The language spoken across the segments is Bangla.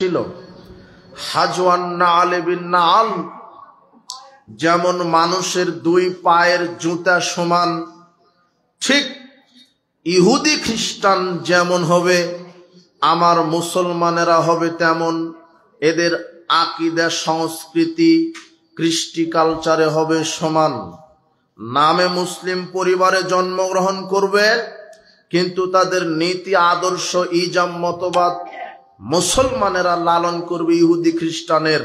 ছিল হাজওয়ান নাল বিন নাল, যেমন মানুষের দুই পায়ের জুতা সমান, ঠিক ইহুদি খ্রিস্টান যেমন হবে আমার মুসলমানেরা হবে তেমন। এদের আকীদা, সংস্কৃতি, কৃষ্টি কালচারে হবে সমান। নামে মুসলিম পরিবারে জন্মগ্রহণ করবে, কিন্তু তাদের নীতি আদর্শ ইজাম মতবাদ মুসলমানেরা লালন করবে ইহুদি খ্রিস্টানের।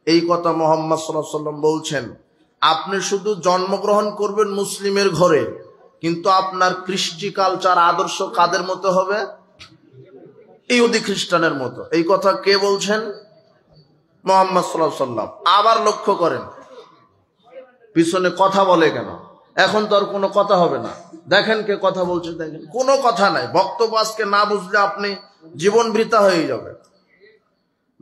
এই কথা মুহাম্মদ সাল্লাল্লাহু আলাইহি ওয়াসাল্লাম বলছেন। আপনি শুধু জন্মগ্রহণ করবেন মুসলিমের ঘরে, কিন্তু আপনার কৃষ্টি কালচার আদর্শ কাদের মতো হবে? ইহুদি খ্রিস্টানের মতো। এই কথা কে বলছেন? মুহাম্মদ সাল্লাল্লাহু আলাইহি ওয়াসাল্লাম। আবার লক্ষ্য করেন, পিছনে কথা বলে কেন? এখন তো আর কোনো কথা হবে না। দেখেন কে কথা বলছে, দেখেন কোনো কথা নাই। বক্তব্য আজকে না বুঝলে আপনি জীবন বৃথা হয়ে যাবে।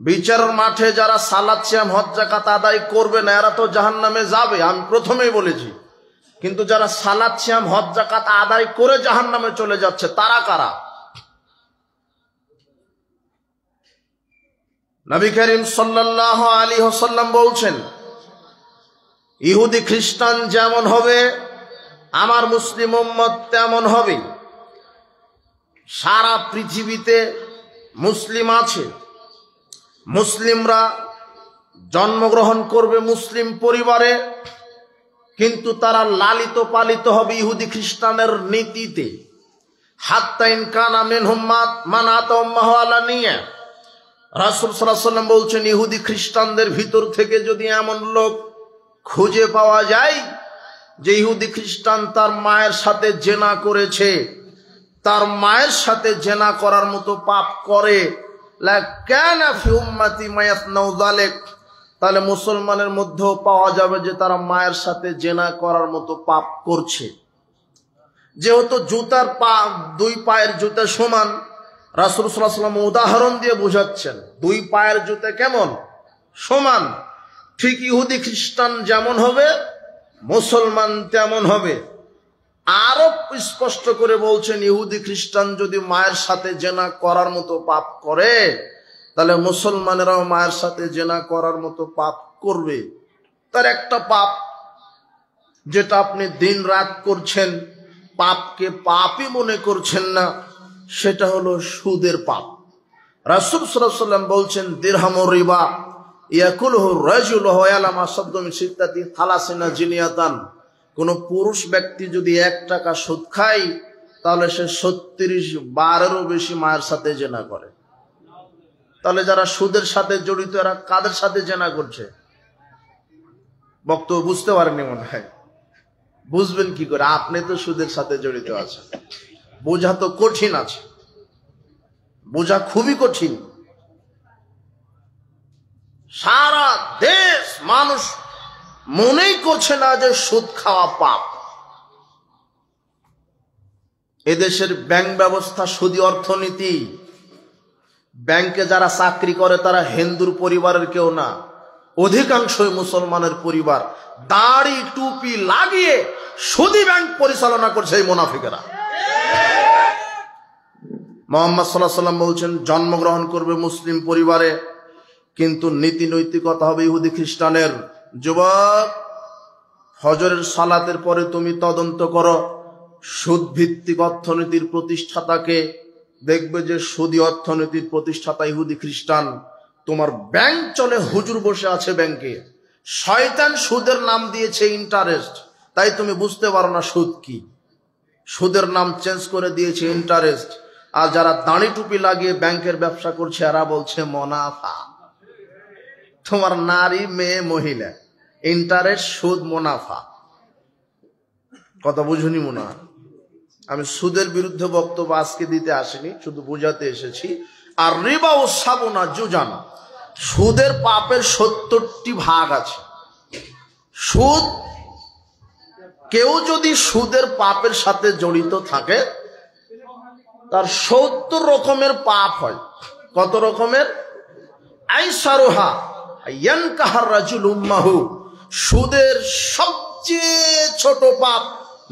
বিচারের মাঠে যারা সালাত, সিয়াম, হজ, যাকাত আদায় করবে না, এরা তো জাহান্নামে যাবে, আমি প্রথমেই বলেছি। কিন্তু যারা সালাত, সিয়াম, হজ, যাকাত আদায় করে জাহান্নামে চলে যাচ্ছে, তারা কারা? নবী করিম সাল্লাল্লাহু আলাইহি ওয়াসাল্লাম বলছেন, ইহুদি খ্রিস্টান যেমন হবে আমার মুসলিম উম্মত তেমন হবে। সারা পৃথিবীতে মুসলিম আছে, মুসলিমরা জন্মগ্রহণ করবে মুসলিম পরিবারে, কিন্তু তারা লালিত পালিত হবে ইহুদি খ্রিস্টানের নীতিতে। হাত্তা ইন কানা মিনহুম মান আতা উম্মাহু আলানিয়া, রাসূল সাল্লাল্লাহু আলাইহি ওয়াসাল্লাম বলছেন, ইহুদি খ্রিস্টানদের ভিতর থেকে যদি এমন লোক খুঁজে পাওয়া যায় যে ইহুদি খ্রিস্টান তার মায়ের সাথে জেনা করেছে, তার মায়ের সাথে জেনা করার মতো পাপ করে, লাকানা ফি উম্মতি মা ইয়াসনাউ যালিক, তাহলে মুসলমানের মধ্যেও পাওয়া যাবে যে তারা মায়ের সাথে জেনা করার মতো পাপ করছে। যেহেতু জুতার পা, দুই পায়ের জুতা সমান, রাসূল সাল্লাল্লাহু আলাইহি ওয়াসাল্লাম উদাহরণ দিয়ে বোঝাচ্ছেন দুই পায়ের জুতা কেমন সমান। ঠিক ইহুদি খ্রিস্টান যেমন হবে মুসলমান তেমন হবে। আরো স্পষ্ট করে বলছেন, ইহুদি খ্রিস্টান যদি মায়ের সাথে জেনা করার মতো পাপ করে, তাহলে মুসলমানেরাও মায়ের সাথে জেনা করার মতো পাপ করবে। তার একটা পাপ যেটা আপনি দিন রাত করছেন, পাপকে পাপই মনে করছেন না, সেটা হলো সুদের পাপ। রাসূল সাল্লাল্লাহু আলাইহি ওয়াসাল্লাম বলছেন, দিরহামুর রিবা ইয়াকুলহু রাজুলু ওয়া ইয়ালামু আসাদ্দু মিন সিত্তাতি থালাসিনা জিনিয়াতান। কোন পুরুষ ব্যক্তি যদি 1 টাকা সুদ খায়, তাহলে সে 36 বারেরও বেশি মায়ের সাথে জেনা করে। তাহলে যারা সুদের সাথে জড়িত, এরা কাদের সাথে জেনা করছে? বক্তব্য বুঝতে পারেননি মনে হয়। বুঝবেন কি করে? আপনি তো সুদের সাথে জড়িত আছেন। বোঝা তো কঠিন আছে, বোঝা খুবই কঠিন। সারা দেশ মানুষ মনেই করছে না যে সুদ খাওয়া পাপ। এদেশের ব্যাংক ব্যবস্থা সুদী অর্থনীতি। ব্যাংকে যারা চাকরি করে তারা হিন্দুর পরিবারের কেউ না, অধিকাংশই মুসলমানের পরিবার। দাড়ি টুপি লাগিয়ে সুদী ব্যাংক পরিচালনা করছে এই মুনাফিকেরা। মুহাম্মদ সাল্লাল্লাহু আলাইহি ওয়াসাল্লাম বলছেন, জন্মগ্রহণ করবে মুসলিম পরিবারে, কিন্তু নীতি নৈতিকতা হবে ইহুদি খ্রিস্টানের। যুবক, ফজরের সালাতের পরে তুমি তদন্ত করো সুদ ভিত্তিক অর্থনীতির প্রতিষ্ঠাতাকে, দেখবে যে সুদী অর্থনীতির প্রতিষ্ঠাতা ইহুদি খ্রিস্টান। তোমার ব্যাংক চলে, হুজুর বসে আছে ব্যাংকে, শয়তান সুদের নাম দিয়েছে ইন্টারেস্ট, তাই তুমি বুঝতে পারো না সুদ কি। সুদের নাম চেঞ্জ করে দিয়েছে ইন্টারেস্ট। আর যারা দাড়ি টুপি লাগিয়ে ব্যাংকের ব্যবসা করছে, এরা বলছে মুনাফা। তোমার নারী, মেয়ে, মহিলা, ইন্টারেস্ট, সুদ, মুনাফা। কথা বুঝুনি মনে হয়? আমি সুদের বিরুদ্ধে বক্তব্য আজকে দিতে আসিনি, শুধু বোঝাতে এসেছি। আর রিবা ও সাবুনা জুজান, সুদের পাপের 70টি ভাগ আছে। সুদ, কেউ যদি সুদের পাপের সাথে জড়িত থাকে, তার 70 রকমের পাপ হয়। কত রকমের? আইসারুহা ইয়ানকাহার রাজুল উম্মাহু, সুদের সবচেয়ে ছোট পাপ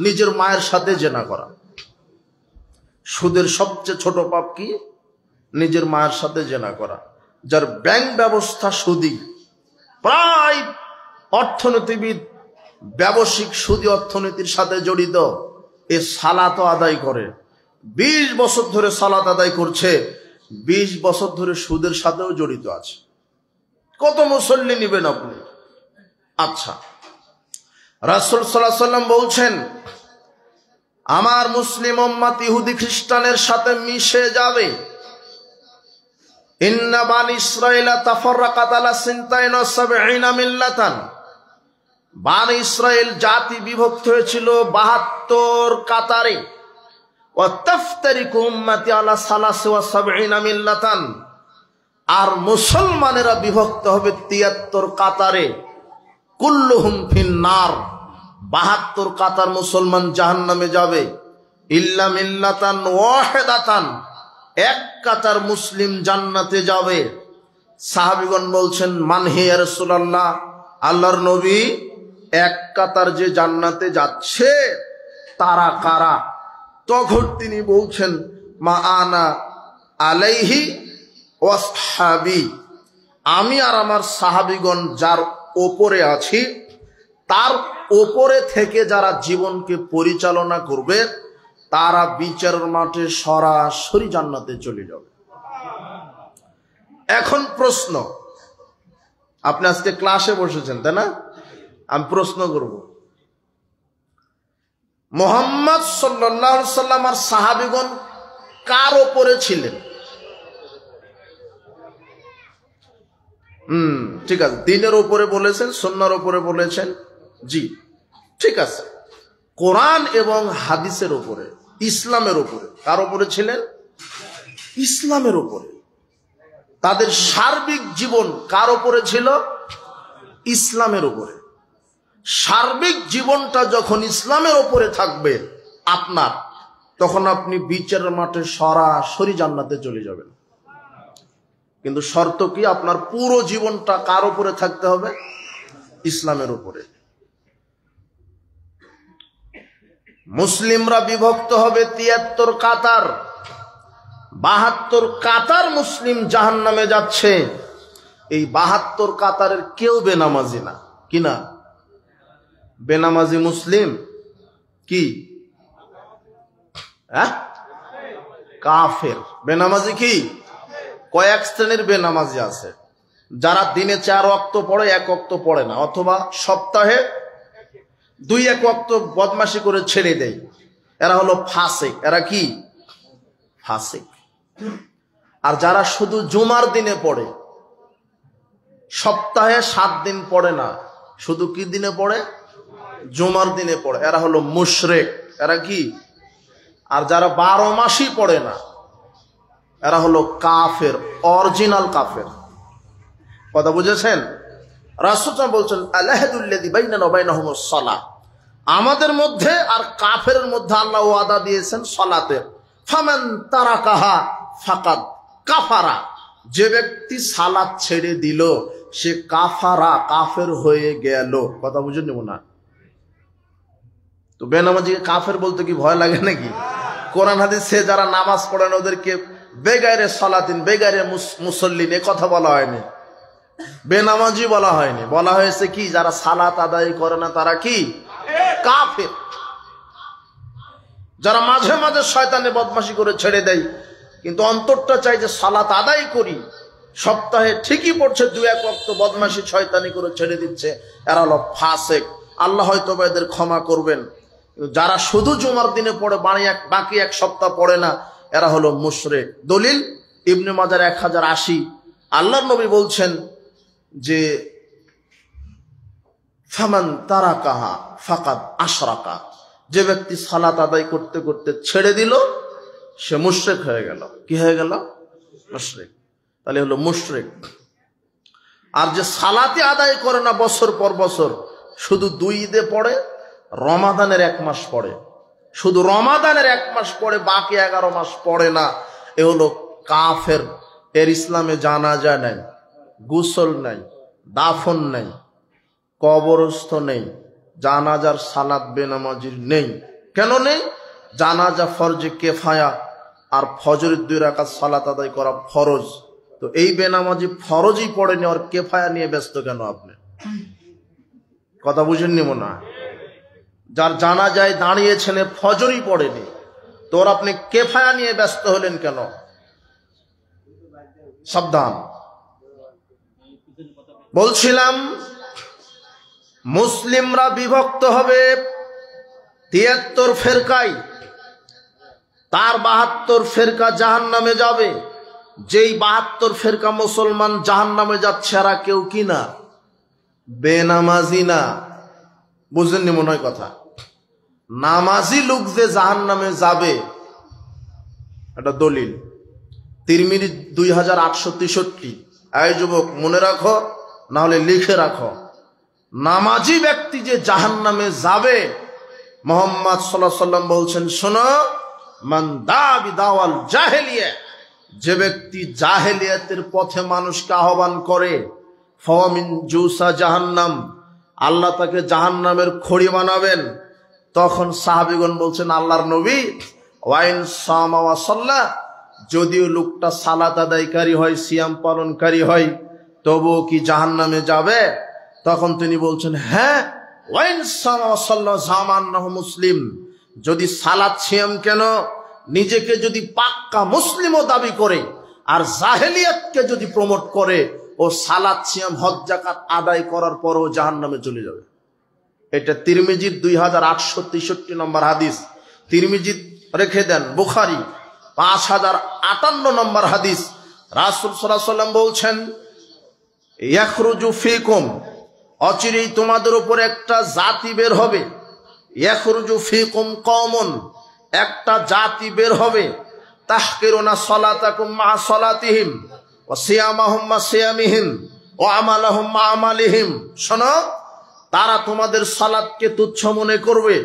নিজের মায়ের সাথে জেনা করা। সুদের সবচেয়ে ছোট পাপ কি? নিজের মায়ের সাথে জেনা করা। যার ব্যাংক ব্যবস্থা সুদী, প্রায় অর্থনীতিবিদ ব্যবসায়িক সুদী অর্থনীতির সাথে জড়িত, এ সালাত আদায় করে, 20 বছর ধরে সালাত আদায় করছে, 20 বছর ধরে সুদের সাথেও জড়িত আছে। কত মুসল্লি নিবেন আপনি? আচ্ছা, রাসূল সাল্লাল্লাহু আলাইহি ওয়াসাল্লাম বলছেন, আমার মুসলিম উম্মত ইহুদি খ্রিস্টানের সাথে মিশে যাবে। ইন্না বানি ইসরাঈলা তাফাররাকাত আলা 72 মিল্লাতান। বানি ইসরাইল জাতি বিভক্ত হয়েছিল 72 কাতারে। ওয়া তাফতারিকু উম্মতি আলা 73 মিল্লাতান। আর মুসলমানেরা বিভক্ত হবে 73 কাতারে। কুল্লুহুম ফিন্নার। 72 কাতার মুসলমান জাহান্নামে যাবে। ইল্লা মিল্লাতান ওয়াহিদাতান। এক কাতার মুসলিম জান্নাতে যাবে। সাহাবীগণ বলছেন, মান হে ইয়া রাসূলুল্লাহ, আল্লাহর নবী, এক কাতার যে জান্নাতে যাচ্ছে তারা কারা? তখন তিনি বলছেন, মা আনা আলাইহি ওয়াসহাবি। আমি আর আমার সাহাবীগণ যার ওপরে আছি, তার ওপরে থেকে যারা জীবনকে পরিচালনা করবে তারা বিচারের মাঠে সরাসরি জান্নাতে চলে যাবে। এখন প্রশ্ন, আপনি আজকে ক্লাসে বসেছেন তাই না? আমি প্রশ্ন করব, মুহাম্মদ সাল্লাল্লাহু আলাইহি সাল্লাম আর সাহাবীগণ কার ওপরে ছিলেন? ঠিক আছে, দ্বীনের উপরে বলেছেন, সুন্নাহর উপরে বলেছেন, জি ঠিক আছে। কোরআন এবং হাদিসের উপরে, ইসলামের উপরে। কার উপরে ছিলেন? ইসলামের উপরে। তাদের সার্বিক জীবন কার উপরে ছিল? ইসলামের উপরে। সার্বিক জীবনটা যখন ইসলামের উপরে থাকবে আপনার, তখন আপনি বিচারের মাঠে সরাসরি জান্নাতে চলে যাবেন। কিন্তু শর্ত কি? আপনার পুরো জীবনটা কার উপরে থাকতে হবে? ইসলামের উপরে। মুসলিমরা বিভক্ত হবে 73 কাতার। 72 কাতার মুসলিম জাহান্নামে যাচ্ছে। এই 72 কাতারের কেউ বেনামাজি না। কি না? বেনামাজি মুসলিম কি? কাফের। বেনামাজি কি? কয়েক শ্রেণীর বেনামাজি আছে, যারা দিনে 4 ওয়াক্ত পড়ে, 1 ওয়াক্ত পড়ে না, অথবা সপ্তাহে 2-1 ওয়াক্ত বদমাশি করে ছেড়ে দেয়। এরা হলো ফাসিক। এরা কি? ফাসিক। আর যারা শুধু জুমার দিনে পড়ে, সপ্তাহে 7 দিন পড়ে না, শুধু কি দিনে পড়ে? জুমার দিনে পড়ে, এরা হলো মুশরিক। এরা কি? আর যারা 12 মাসই পড়ে না, এরা হলো কাফের, অরিজিনাল কাফের। কথা বুঝেছেন? রাসূল বলছেন, আল-আহদুল্লাযী বাইনানা ওয়া বাইনাহুমুস সালাহ। আমাদের মধ্যে আর কাফেরের মধ্যে আল্লাহ ওয়াদা দিয়েছেন সালাতের। ফামান তারাকাহা ফাকাদ কাফারা। যে ব্যক্তি সালাত ছেড়ে দিল সে কাফারা, কাফের হয়ে গেল। কথা বুঝে নেব না? তো বেনামাজিকে কাফের বলতে কি ভয় লাগে নাকি? কোরআন হাদিসে যারা নামাজ পড়েন ওদেরকে বেগাইরে সালাতিন, বেগাইরে মুসল্লিন, এ কথা বলা হয়নি। বেনামাজি বলা হয়নি, বলা হয়েছে কি? যারা সালাত আদায় করে না তারা কি? কাফের। যারা মাঝে মাঝে শয়তানে বদমাশি করে ছেড়ে দেয়, কিন্তু অন্তরটা চাই যে সালাত আদায় করি, সপ্তাহে ঠিকই পড়ছে, 2-1 ওয়াক্ত বদমাশি শয়তানি করে ছেড়ে দিচ্ছে, এরা হলো ফাসিক। আল্লাহ হয়তো এদের ক্ষমা করবেন। যারা শুধু জুমার দিনে পড়ে, বাকি 1 সপ্তাহ পড়ে না, এরা হলো মুশরিক। দলিল ইবনে মাজার 1080। আল্লাহর নবী বলছেন যে ফামান তারাকাহা ফাকাদ আশরাকা। যে ব্যক্তি সালাত আদায় করতে করতে ছেড়ে দিল সে মুশরিক হয়ে গেল। কি হয়ে গেল? মুশরিক। তাহলে হলো মুশরিক। আর যে সালাতে আদায় করে না বছর পর বছর, শুধু 2 ঈদে পড়ে, রমাদানের 1 মাস পড়ে, শুধু রমাদানের 1 মাস পড়ে, বাকি 11 মাস পড়ে না, এ হলো কাফের। এর ইসলামে জানাজা নাই, গোসল নাই, দাফন নাই, কবরস্থ নেই, জানাজার সালাত বেনামাজির নেই। কেন নেই? জানাজা ফরজে কেফায়া, আর ফজরের 2 রাকাত সালাত আদায় করা ফরজ। তো এই বেনামাজি ফরজই পড়েনি, আর কেফায়া নিয়ে ব্যস্ত কেন আপনি? কথা বুঝেননি মনে হয়। যার জানা যায় দাঁড়িয়েছেন ফজরই পড়েনি, তোর আপনি কেফায়া নিয়ে ব্যস্ত হলেন কেন? সাবধান। বলছিলাম মুসলিমরা বিভক্ত হবে ৭৩ ফেরকায়, তার ৭২ ফেরকা জাহান্নামে যাবে। যেই ৭২ ফেরকা মুসলমান জাহান্নামে যাচ্ছে, এরা কেউ কি না? বেনামাজি না। বুঝলেননি মনে হয় কথা? নামাজি লোক যে জাহান্নামে যাবে এটা দলিল। তিরমিজি 2863। এই যুবক মনে রাখো, না হলে লিখে রাখো, নামাজি ব্যক্তি যে জাহান্নামে যাবে, মুহাম্মদ সাল্লাল্লাহু আলাইহি ওয়াসাল্লাম বলছেন, শোনো, মান দা বিদাওয়াল জাহেলিয়া, যে ব্যক্তি জাহেলিয়াতের পথে মানুষকে আহ্বান করে, ফামিন জুসা জাহান্নাম, আল্লাহ তাকে জাহান্নামের খড়ি বানাবেন। তখন সাহাবীগণ বলছেন, আল্লাহর নবী, ওয়াইন সামা ওয়া সাল্লা, যদিও লোকটা সালাত আদায়কারী হয়, সিয়াম পালনকারী হয়, তবুও কি জাহান্নামে যাবে? তখন তিনি বলছেন, হ্যাঁ, ওয়াইন সামা ওয়া সাল্লা জামান্নাহু মুসলিম, যদি সালাত সিয়াম কেন, নিজেকে যদি পাক্কা মুসলিমও দাবি করে আর জাহেলিয়াতকে যদি প্রমোট করে, ও সালাত সিয়াম হজ যাকাত আদায় করার পরও জাহান্নামে চলে যাবে। এটা তিরমিজির 2863 নম্বর হাদিস। তিরমিজি রেখে দেন, বুখারী 5058 নম্বর হাদিস। রাসূল সাল্লাল্লাহু আলাইহি ওয়াসাল্লাম বলছেন, ইয়াখরুজু ফিকুম, অচিরেই তোমাদের উপর একটা জাতি বের হবে। ইয়াখরুজু ফিকুম কওমুন, একটা জাতি বের হবে। তাহকিরুনা সালাতাকুম মা সালাতিহিম ওয়া সিয়ামাহুম মা সিয়ামিহিম ওয়া আমালাহুম মা আমালিহিম। শোনো, তারা তোমাদের সালাতকে তুচ্ছ মনে করবে,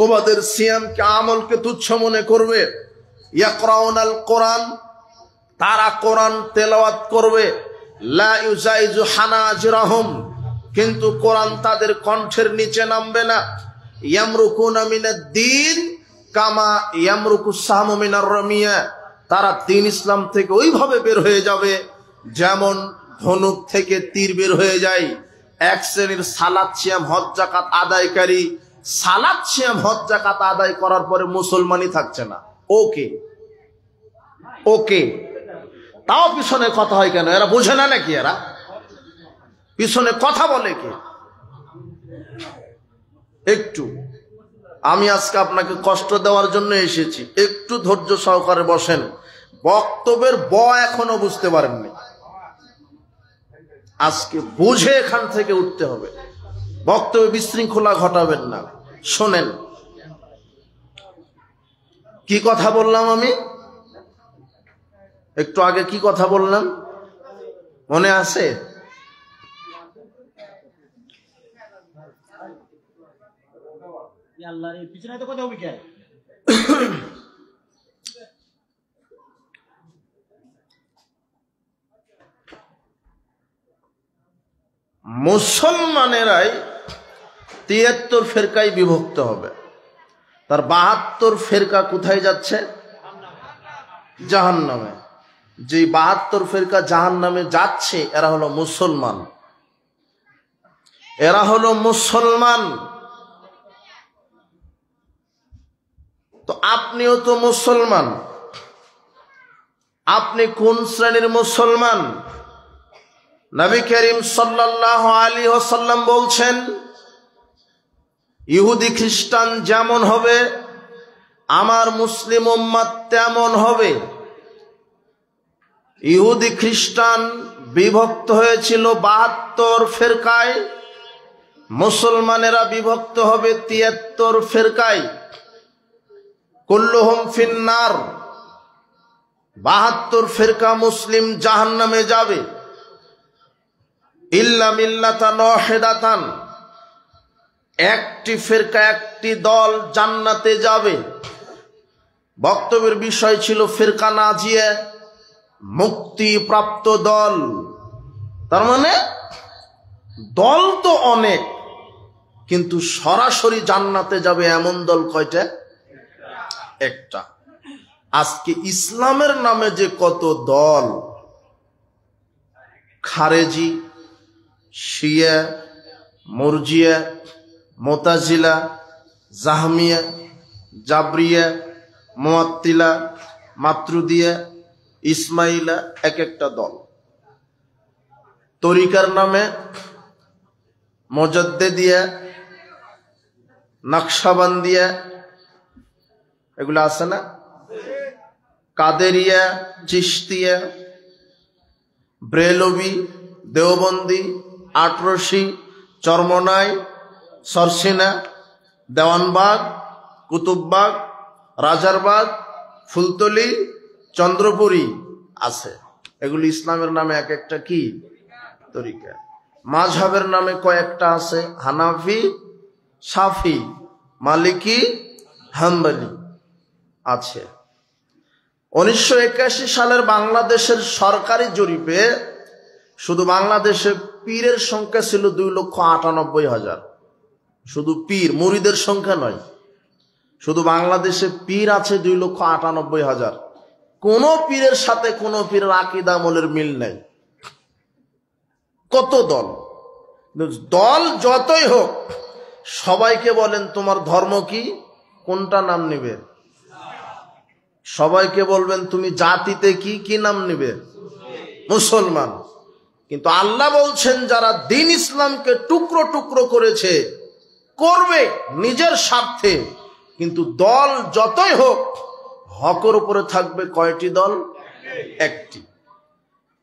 তোমাদের সিয়ামকে, আমলকে তুচ্ছ মনে করবে। ইয়াকরাউনাল কোরআন, তারা কোরআন তেলাওয়াত করবে। লা ইউজাইজু হানাজিরাহুম, কিন্তু কোরআন তাদের কণ্ঠের নিচে নামবে না। ইয়ামরুকুনা মিনাদ-দ্বীন কামা ইয়ামরুকুস সাহমু মিনার রামিয়া, তারা দ্বীন ইসলাম থেকে ওইভাবে বের হয়ে যাবে যেমন ধনুক থেকে তীর বের হয়ে যায়। এক শ্রেণীর সালাত সিয়াম হজ যাকাত আদায়কারী, সালাত সিয়াম হজ যাকাত আদায় করার পরে মুসলমানই থাকছে না। ওকে ওকে, তাও পিছনে কথা হয় কেন? এরা বোঝে না নাকি? এরা পিছনে কথা বলে কি? একটু আমি আজকে আপনাকে কষ্ট দেওয়ার জন্য এসেছি, একটু ধৈর্য সহকারে বসেন। বক্তব্যের এখনো বুঝতে পারেননি, আজকে বুঝে এখান থেকে উঠতে হবে। বক্তব্যে বিশৃঙ্খলা ঘটাবেন না। শোনেন, কি কথা বললাম আমি একটু আগে? কি কথা বললাম মনে আছে? মুসলমানেরাই ৭৩ ফেরকায় বিভক্ত হবে। তার ৭২ ফেরকা কোথায় যাচ্ছে? জাহান্নামে। যে ৭২ ফেরকা জাহান্নামে যাচ্ছে, এরা হলো মুসলমান। এরা হলো মুসলমান। তো আপনিও তো মুসলমান। আপনি কোন শ্রেণীর মুসলমান? নবী করিম সাল্লাল্লাহু আলাইহি ওয়াসাল্লাম বলছেন, ইহুদি খ্রিস্টান যেমন হবে, আমার মুসলিম উম্মাত তেমন হবে। ইহুদি খ্রিস্টান বিভক্ত হয়েছিল ৭২ ফেরকায়, মুসলমানেরা বিভক্ত হবে ৭৩ ফেরকায়। কুল্লুহুম ফিন্নার, ৭২ ফেরকা মুসলিম জাহান্নামে যাবে। ইল্লা মিল্লাতান ওয়াহিদাতান, একটি ফেরকা, একটি দল জান্নাতে যাবে। বক্তব্যের বিষয় ছিল ফেরকা নাজিয়া, মুক্তিপ্রাপ্ত দল। তার মানে দল তো অনেক, কিন্তু সরাসরি জান্নাতে যাবে এমন দল কয়টা? একটা। আজকে ইসলামের নামে যে কত দল, খারেজি, শিয়া, মুরজিয়া, মুতাজিলা, জাহমিয়া, জাবরিয়া, মুআত্তিলা, মাতরুদিয়া, ইসমাইলা, এক একটা দল। তরিকার নামে মুজাদ্দিদিয়া, নকশবন্দিয়া, এগুলো আছে না? কাদেরিয়া, চিশতিয়া, ব্রেলভি, দেওবন্দি, আটরশি, চরমনাই, সরসিনা, দেওয়ানবাগ, কুতুববাগ, রাজারবাগ, ফুলতলি, চন্দ্রপুরী আছে। এগুলি ইসলামের নামে এক একটা কি তরিকা। মাযহাবের নামে কয়েকটা আছে, হানাফি, শাফি, মালিকি, হাম্বলি আছে। 1981 সালের বাংলাদেশের সরকারি জরিপে শুধু বাংলাদেশে পীরের সংখ্যা ছিল 2,98,000। শুধু পীর, মুরিদের সংখ্যা নয়, শুধু বাংলাদেশে পীর আছে 2,98,000। কোন পীরের সাথে কোন পীরের আকীদা আমলের মিল নাই। কত দল, দল যতই হোক সবাইকে বলেন তোমার ধর্ম কি, কোনটা নাম নিবে? সবাইকে বলবেন তুমি জাতিতে কি, কি নাম নিবে? মুসলমান। কিন্তু আল্লাহ বলছেন যারা দ্বীন ইসলামকে টুকরো টুকরো করেছে, করবে নিজের স্বার্থে, কিন্তু দল যতই হোক হকের উপরে থাকবে কয়টি দল? একটি।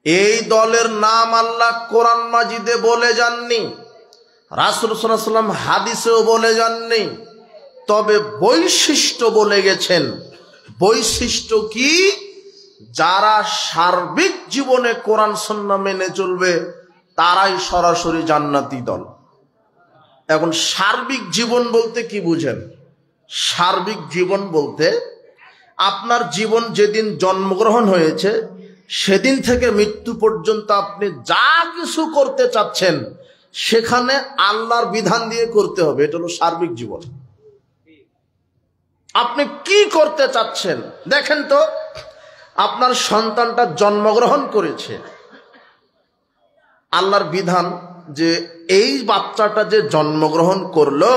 এই দলের নাম আল্লাহ কোরআন মাজিদে বলে যাননি, রাসূল সাল্লাল্লাহু আলাইহি ওয়াসাল্লাম হাদিসেও বলে যাননি, তবে বৈশিষ্ট্য বলে গেছেন। বৈশিষ্ট্য কি? যারা সার্বিক জীবনে কোরআন সুন্নাহ মেনে চলবে তারাই সরাসরি জান্নাতি দল। এখন সার্বিক জীবন বলতে কি বুঝেন? সার্বিক জীবন বলতে আপনার জীবন যেদিন জন্মগ্রহণ হয়েছে সেদিন থেকে মৃত্যু পর্যন্ত আপনি যা কিছু করতে চাচ্ছেন সেখানে আল্লাহর বিধান দিয়ে করতে হবে। এটা হলো সার্বিক জীবন। আপনি কি করতে চাচ্ছেন দেখেন তো, আপনার সন্তানটা জন্মগ্রহণ করেছে, আল্লাহর বিধান যে এই বাচ্চাটা যে জন্মগ্রহণ করলো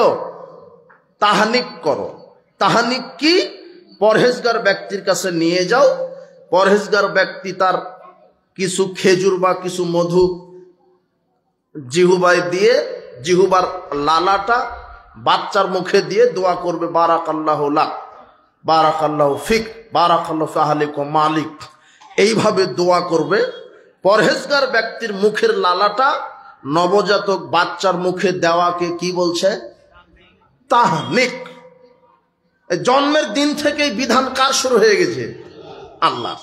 তাহানিক করো। তাহানিক কি? পরহেজগার ব্যক্তির কাছে নিয়ে যাও, পরহেজগার ব্যক্তি তার কিছু খেজুর বা কিছু মধু জিহুবায় দিয়ে জিহুবার লালাটা বাচ্চার মুখে দিয়ে দোয়া করবে, বারাকাল্লাহু লাক, বারাকাল্লাহু ফিক, বারাকাল্লাহু ফি আহলিকুম মালিক। এইভাবে দোয়া করবে। পরহেজগার ব্যক্তির মুখের লালাটা নবজাতক বাচ্চার মুখে দেওয়াকে কি বলছে? তাহনিক। জন্মের দিন থেকেই বিধান কার শুরু হয়ে গেছে? আল্লাহ।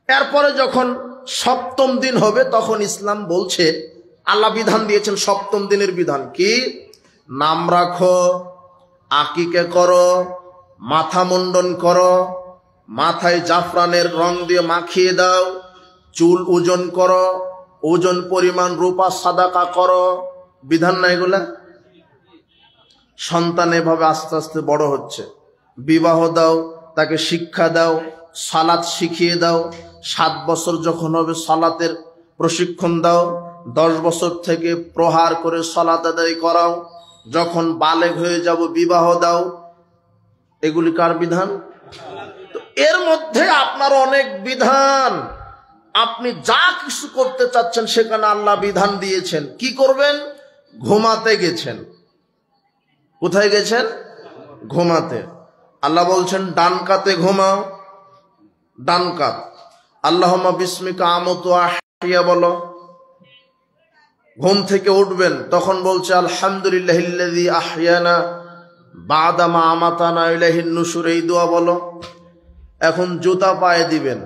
এরপরে যখন সপ্তম দিন হবে তখন ইসলাম বলছে, আল্লাহ বিধান দিয়েছেন সপ্তম দিনের বিধান কি? নাম রাখো, আকিকে করো, মাথা মুন্ডন করো, মাথায় জাফরানের রং দিয়ে মাখিয়ে দাও, চুল ওজন করো, ওজন পরিমাণ রূপা সাদাকা করো। বিধান না এগুলা? সন্তান এভাবে আস্তে আস্তে বড় হচ্ছে। বিবাহ দাও, তাকে শিক্ষা দাও, সালাত শিখিয়ে দাও। 7 বছর যখন হবে সালাতের প্রশিক্ষণ দাও। 10 বছর থেকে প্রহার করে সালাত আদায় করাও। যখন বালেগ হয়ে যাব বিবাহ দাও। এগুলি কার বিধান? তো এর মধ্যে আপনার অনেক বিধান। আপনি যা কিছু করতে চাচ্ছেন সেখানে আল্লাহ বিধান দিয়েছেন। কি করবেন? ঘুমাতে গেছেন, কোথায় গেছেন? ঘুমাতে। আল্লাহ বলছেন ডান কাতে ঘুমাও, ডান কাত। আল্লাহুম্মা বিসমিকা আমুতু আহইয়া বলো। ঘুম থেকে উঠবেন তখন বলছে আলহামদুলিল্লাহিল্লাযী আহইয়ানা বা'দা মা আমাতানা ইলাইহিন নুশুর, এই দোয়া বলো। এখন জুতা পায়ে দিবেন।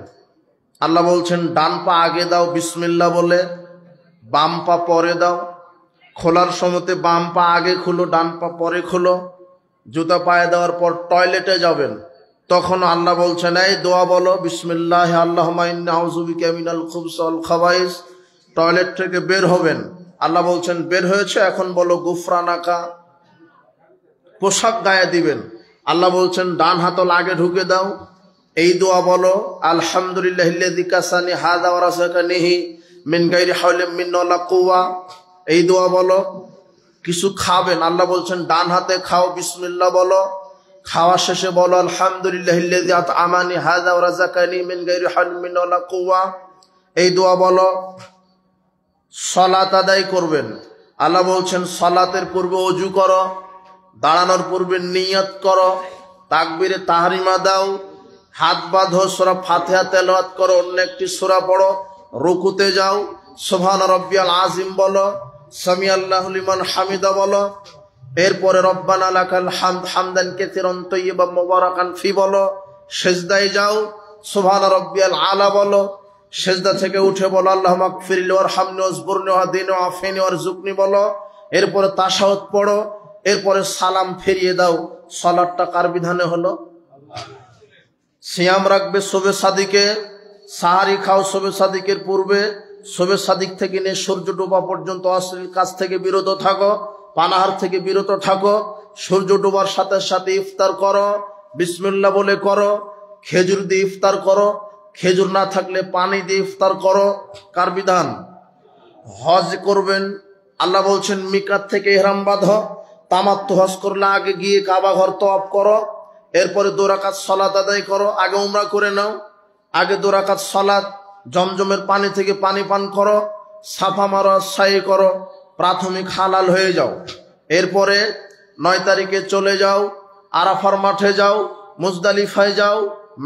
আল্লাহ বলছেন ডান পা আগে দাও বিসমিল্লাহ বলে, বাম পা পরে দাও। খোলার সময়তে বাম পা আগে খুলো, ডান পা পরে খুলো। জুতা পায়ে দেওয়ার পর টয়লেটে যাবেন, তখন আল্লাহ বলছেন এই দোয়া বলো, বিসমিল্লাহ আল্লাহুম্মা ইন্নী আউযু বিকা মিনাল খুবুসি ওয়াল খাবাইস। টয়লেট থেকে বের হবেন, আল্লাহ বলছেন বের হয়েছে, এখন বলো গুফরানাকা। পোশাক গায়ে দিবেন, আল্লাহ বলছেন ডান হাতল আগে ঢুকে দাও, এই দোয়া বলো। আলহামদুলিল্লাহিল্লাযী কাসানি হাযা ওয়া রাযাকানিহি মিন গায়রি হাওলিন মিন্না ওয়ালা কুওয়া, এই দোয়া বলো। কিছু খাবেন, আল্লাহ বলছেন ডান হাতে খাও, বিসমিল্লাহ বলো। খাওয়া শেষে বলো আলহামদুলিল্লাহিল্লাযী আত'আমানি হাযা ওয়া রাযাকানি মিন গায়রি হাওলিন মিন্না ওয়ালা কুওয়া, এই দোয়া বলো। সালাত আদায় করবেন, আল্লাহ বলছেন সালাতের পূর্বে ওযু করো, দাঁড়ানোর পূর্বে নিয়ত করো, তাকবীরে তাহরিমা দাও, হাত বাঁধো, সূরা ফাতিহা তেলাওয়াত করো, অন্য একটি সূরা পড়ো, রুকুতে যাও, সুবহান রাব্বিয়াল আযীম বলো, সামি আল্লাহু লিমান হামিদা বলো। এরপরে রব্বানা লাকাল হামদ হামদান কাসীরান তাইয়্যিবান মুবারাকান ফি বলো। সিজদায় যাও, সুবহান রাব্বিয়াল আলা বলো। সিজদা থেকে উঠে বলো আল্লাহুম্মা গফিরলি ওয়ারহামনি ওয়াজবুরনি ওয়াহদিনি ওয়াআফিনি ওয়ারযুকনি বলো। এরপরে তাশাহুদ পড়ো, এরপরে সালাম ফিরিয়ে দাও। সালাতটা কার বিধানে হলো? সিয়াম রাখবে শবে সাদিকে, সাহারি খাও শবে সাদিকের পূর্বে, শবে সাদিক থেকে নিয়ে সূর্য ডোবা পর্যন্ত অশ্লীল কাজ থেকে বিরত থাকো, পানাহার থেকে বিরত থাকো। সূর্য ডোবার সাথে সাথে ইফতার করো, বিসমিল্লাহ বলে করো। খেজুর দিয়ে ইফতার করো, খেজুর না থাকলে পানি দিয়ে ইফতার করো। কার বিধান? হজ করবেন, আল্লাহ বলছেন মিকাত থেকে ইহরাম বাঁধো। তামাত্তু হজ করলে আগে গিয়ে কাবা ঘর তওয়াফ করো, এরপরে 2 রাকাত সালাত আদায় করো। আগে উমরা করে নাও, আগে 2 রাকাত সালাত, জমজমের পানি থেকে পানি পান করো, সাফা মারো, সাই করো, প্রাথমিক হালাল হয়ে যাও। এরপরে 9 তারিখে চলে যাও, আরাফার মাঠে যাও, মুজদালিফায় যাও,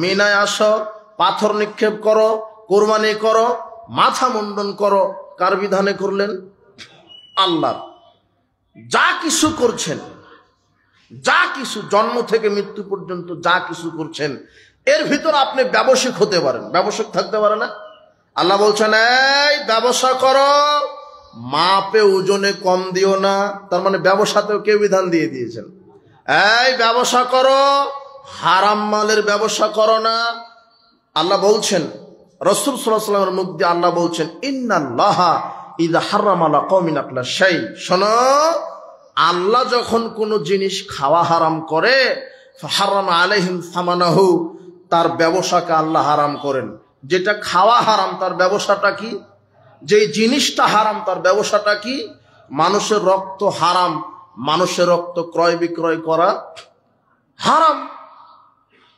মিনায় আসো, পাথর নিক্ষেপ করো, কুরবানি করো, মাথা মুন্ডন করো। কার বিধানে করলেন? আল্লাহ। যা কিছু করছেন, যা কিছু জন্ম থেকে মৃত্যু পর্যন্ত যা কিছু করছেন, এর ভিতর আপনি ব্যবসায়িক হতে পারেন, ব্যবসায়িক থাকতে পারে না? আল্লাহ বলছেন এই ব্যবসা করো, মাপে ওজনে কম দিও না। তার মানে ব্যবসাতেও কেউ বিধান দিয়ে দিয়েছেন, এই ব্যবসা করো, হারাম মালের ব্যবসা করো না। আল্লাহ বলছেন, রাসূল সাল্লাল্লাহু আলাইহি ওয়াসাল্লামের মুখ দিয়ে আল্লাহ বলছেন ইন্নাল্লাহা ইযা হারামা আলা কওমিন আকলা শাই। শোনো, আল্লাহ যখন কোনো জিনিস খাওয়া হারাম করে, ফাহারামা আলাইহিম সামানাহু, তার ব্যবসাকে আল্লাহ হারাম করেন। যেটা খাওয়া হারাম তার ব্যবসাটা কি? যেই জিনিসটা হারাম তার ব্যবসাটা কি? মানুষের রক্ত হারাম, মানুষের রক্ত ক্রয় বিক্রয় করা হারাম।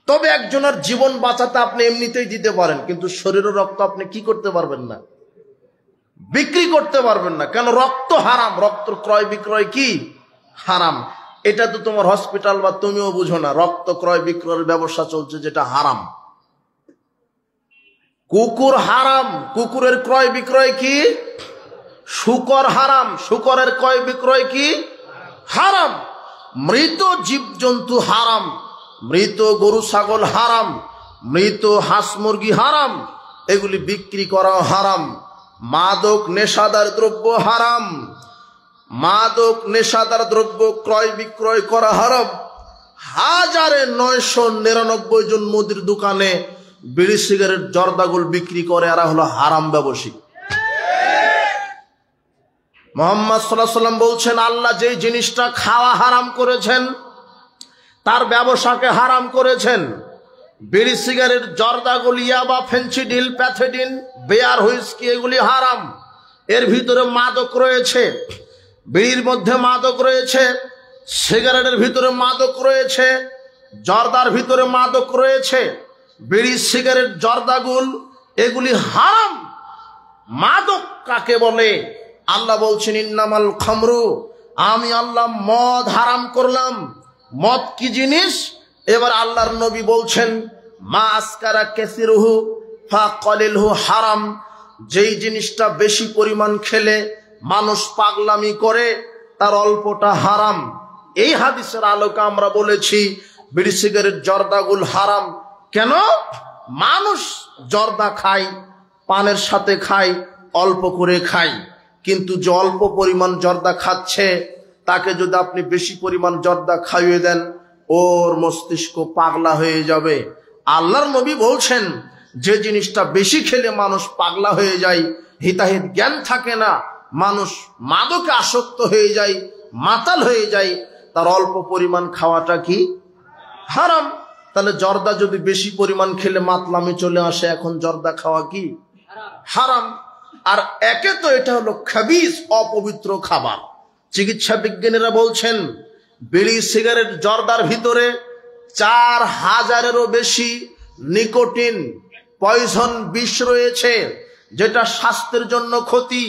তবে একজনের জীবন বাঁচাতে আপনি এমনিতেই দিতে পারেন, কিন্তু শরীরের রক্ত আপনি কি করতে পারবেন না? বিক্রি করতে পারবেন না। কেন? রক্ত হারাম, রক্ত ক্রয় বিক্রয় কি হারাম। এটা তো তোমার হসপিটাল বা তুমিও বুঝো না, রক্ত ক্রয় বিক্রয়ের ব্যবসা চলছে যেটা হারাম। কুকুর হারাম, কুকুরের ক্রয় বিক্রয় কি? শূকর হারাম, শূকরের ক্রয় বিক্রয় কি হারাম। মৃত জীবজন্তু হারাম, মৃত গরু ছাগল হারাম, মৃত হাঁস মুরগি হারাম, এগুলি বিক্রি করা হারাম। মাদক নেশাদার দ্রব্য হারাম, মাদক নেশাদার দ্রব্য ক্রয় বিক্রয় করা হারাম। 1999 জন মুদির দোকানে বিড়ি সিগারেট জর্দাগুল বিক্রি করে, এরা হলো হারাম ব্যবসায়ী। মুহাম্মদ সাল্লাল্লাহু আলাইহি ওয়াসাল্লাম বলছেন আল্লাহ যেই জিনিসটা খাওয়া হারাম করেছেন তার ব্যবসাকে হারাম করেছেন। বিড়ি সিগারেট জর্দাগুল, ইয়াবা, ফেন্সিডিল, প্যাথেডিন, বেয়ার, হুইস্কি, এগুলি হারাম। এর ভিতরে মাদক রয়েছে, বিড়ির মধ্যে মাদক রয়েছে, সিগারেটের ভিতরে মাদক রয়েছে, জর্দার ভিতরে মাদক রয়েছে। বিড়ি সিগারেট জর্দাগুল এগুলি হারাম। মাদক কাকে বলে? আল্লাহ বলছেন ইন্নামাল খামরু, আমি আল্লাহ মদ হারাম করলাম। মদ কি জিনিস? এবার আল্লাহর নবী বলছেন মা আসকারা কাসিরুহু ফাকালিলহু হারাম, যেই জিনিসটা বেশি পরিমাণ খেলে মানুষ পাগলামি করে তার অল্পটা হারাম। এই হাদিসের আলোকে আমরা বলেছি বিড়ি সিগারেট জর্দাগুল হারাম। কেন? মানুষ জর্দা খায়, পানের সাথে খায়, অল্প করে খায়, কিন্তু যে অল্প পরিমাণ জর্দা খাচ্ছে তাকে যদি আপনি বেশি পরিমাণ জর্দা খাইয়ে দেন ওর মস্তিষ্ক পাগলা হয়ে যাবে। আল্লাহর নবী বলছেন যে জিনিসটা বেশি খেলে মানুষ পাগলা হয়ে যায়, হিতাহিত জ্ঞান থাকে না, মানুষ মাদকে আসক্ত হয়ে যায়, মাতাল হয়ে যায়, তার অল্প পরিমাণ খাওয়াটা কি হারাম। তাহলে জর্দা যদি বেশি পরিমাণ খেলে মাতলামি চলে আসে, এখন জর্দা খাওয়া কি হারাম। আর একে তো এটা হলো খাবিস, অপবিত্র খাবার। চিকিৎসা বিজ্ঞানীরা বলছেন বিড়ি, সিগারেট, জর্দার ভিতরে 4000-এরও বেশি নিকোটিন পয়জন বিষ রয়েছে, যেটা স্বাস্থ্যের জন্য ক্ষতি,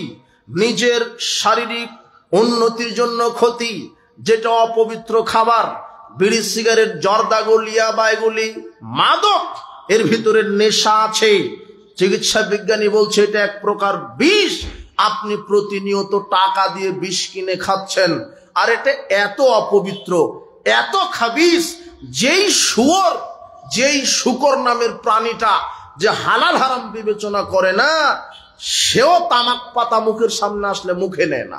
নিজের শারীরিক উন্নতির জন্য ক্ষতি, যেটা অপবিত্র খাবার। বিড়ি, সিগারেট, জর্দাগুলি, ইয়াবা, এগুলি মাদক, এর ভিতরে নেশা আছে। চিকিৎসা বিজ্ঞানী বলছে এটা এক প্রকার বিষ। আপনি প্রতিনিয়ত টাকা দিয়ে বিষ কিনে খাচ্ছেন, আর এটা এত অপবিত্র, এত খাবিস, যেই শুয়োর, যেই শূকর নামের প্রাণীটা যে হালাল হারাম বিবেচনা করে না, সেও তামাক পাতা মুখের সামনে আসলে মুখে নেয় না।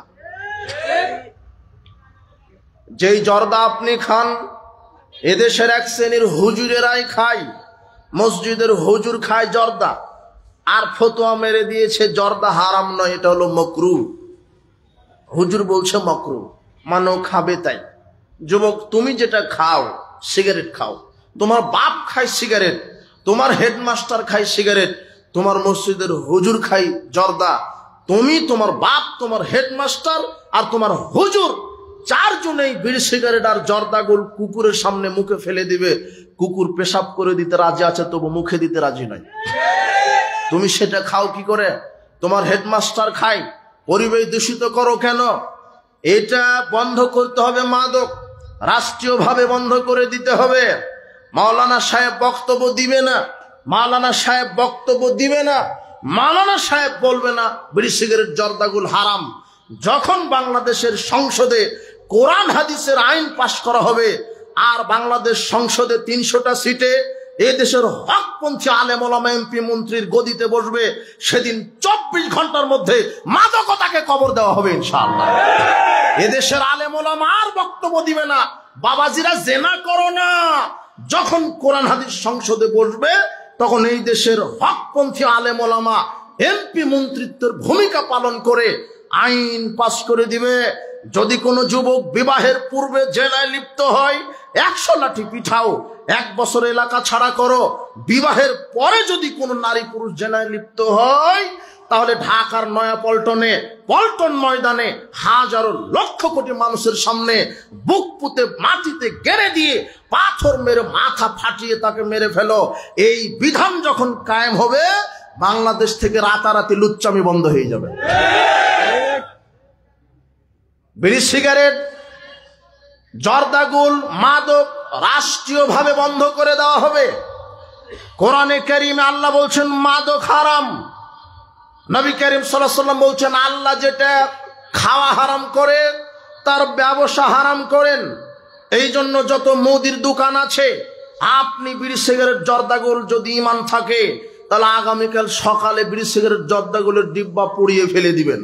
যেই জর্দা আপনি খান, এদেশের এক শ্রেণীর হুজুরেরাই খায়, মসজিদের হুজুর খায় জর্দা, আর ফতোয়া মেরে দিয়েছে জর্দা হারাম নয়, এটা হলো মাকরুহ। হুজুর বলছে মাকরুহ, মানো খাবে তাই। যুবক, তুমি যেটা খাও, সিগারেট খাও, তোমার বাপ খায় সিগারেট, তোমার হেডমাস্টার খায় সিগারেট, তোমার মসজিদের হুজুর খায় জর্দা, তুমি, তোমার বাপ, তোমার হেডমাস্টার আর তোমার হুজুর, 4 জনেই বিড়ি, সিগারেট আর জর্দাগুল কুকুরের সামনে মুখে ফেলে দিবে। কুকুর পেশাব করে দিতে রাজি আছে, তবু মুখে দিতে রাজি নয়। তুমি সেটা খাও কি করে? তোমার হেডমাস্টার খায়, পরিবেশ দূষিত করো কেন? এটা বন্ধ করতে হবে। মাদক রাষ্ট্রীয়ভাবে বন্ধ করে দিতে হবে। মাওলানা সাহেব বক্তব্য দিবে না, মাওলানা সাহেব বক্তব্য দিবে না, মাওলানা সাহেব বলবে না বিড়ি, সিগারেট, জর্দাগুল হারাম। যখন বাংলাদেশের সংসদে কোরআন হাদিসের আইন পাশ করা হবে, আর বাংলাদেশ সংসদে 300টা সিটে এদেশের হকপন্থী আলেম ওলামা, এমপি, মন্ত্রীর গদিতে বসবে, সেদিন 24 ঘন্টার মধ্যে মাদকতাকে কবর দেওয়া হবে ইনশাআল্লাহ। এদেশের আলেম ওলামা আর বক্তব্য দিবে না, বাবাজিরা জেনা করো না। যখন কোরআন হাদিস সংসদে বসবে, তখন এই দেশের হকপন্থী আলেম ওলামা, এমপি, মন্ত্রিত্বের ভূমিকা পালন করে আইন পাস করে দিবে। যদি কোনো যুবক বিবাহের পূর্বে জেনায় লিপ্ত হয়, 100 লাঠি পিঠাও, 1 বছর এলাকা ছাড়া করো। বিবাহের পরে যদি কোনো নারী পুরুষ জেনায় লিপ্ত হয়, তাহলে ঢাকার নয়া পল্টন ময়দানে হাজারো লক্ষ কোটি মানুষের সামনে বুক পুঁতে মাটিতে গেড়ে দিয়ে পাথর মেরে মাথা ফাটিয়ে তাকে মেরে ফেলো। এই বিধান যখন কায়েম হবে, বাংলাদেশ থেকে রাতারাতি লুচ্চামি বন্ধ হয়ে যাবে। বিড়ি, সিগারেট, জর্দাগুল, মাদক রাষ্ট্রীয়ভাবে বন্ধ করে দেওয়া হবে। কোরআনে কারিমে আল্লাহ বলছেন মাদক হারাম। নবী করিম সাল্লাল্লাহু আলাইহি ওয়াসাল্লাম বলছেন আল্লাহ যেটা খাওয়া হারাম করে, তার ব্যবসা হারাম করেন। এই জন্য যত মুদির দোকান আছে, আপনি বিড়ি, সিগারেট, জর্দাগুল যদি ঈমান থাকে, তাহলে আগামীকাল সকালে বিড়ি, সিগারেট, জর্দাগুলের ডিব্বা পুড়িয়ে ফেলে দিবেন।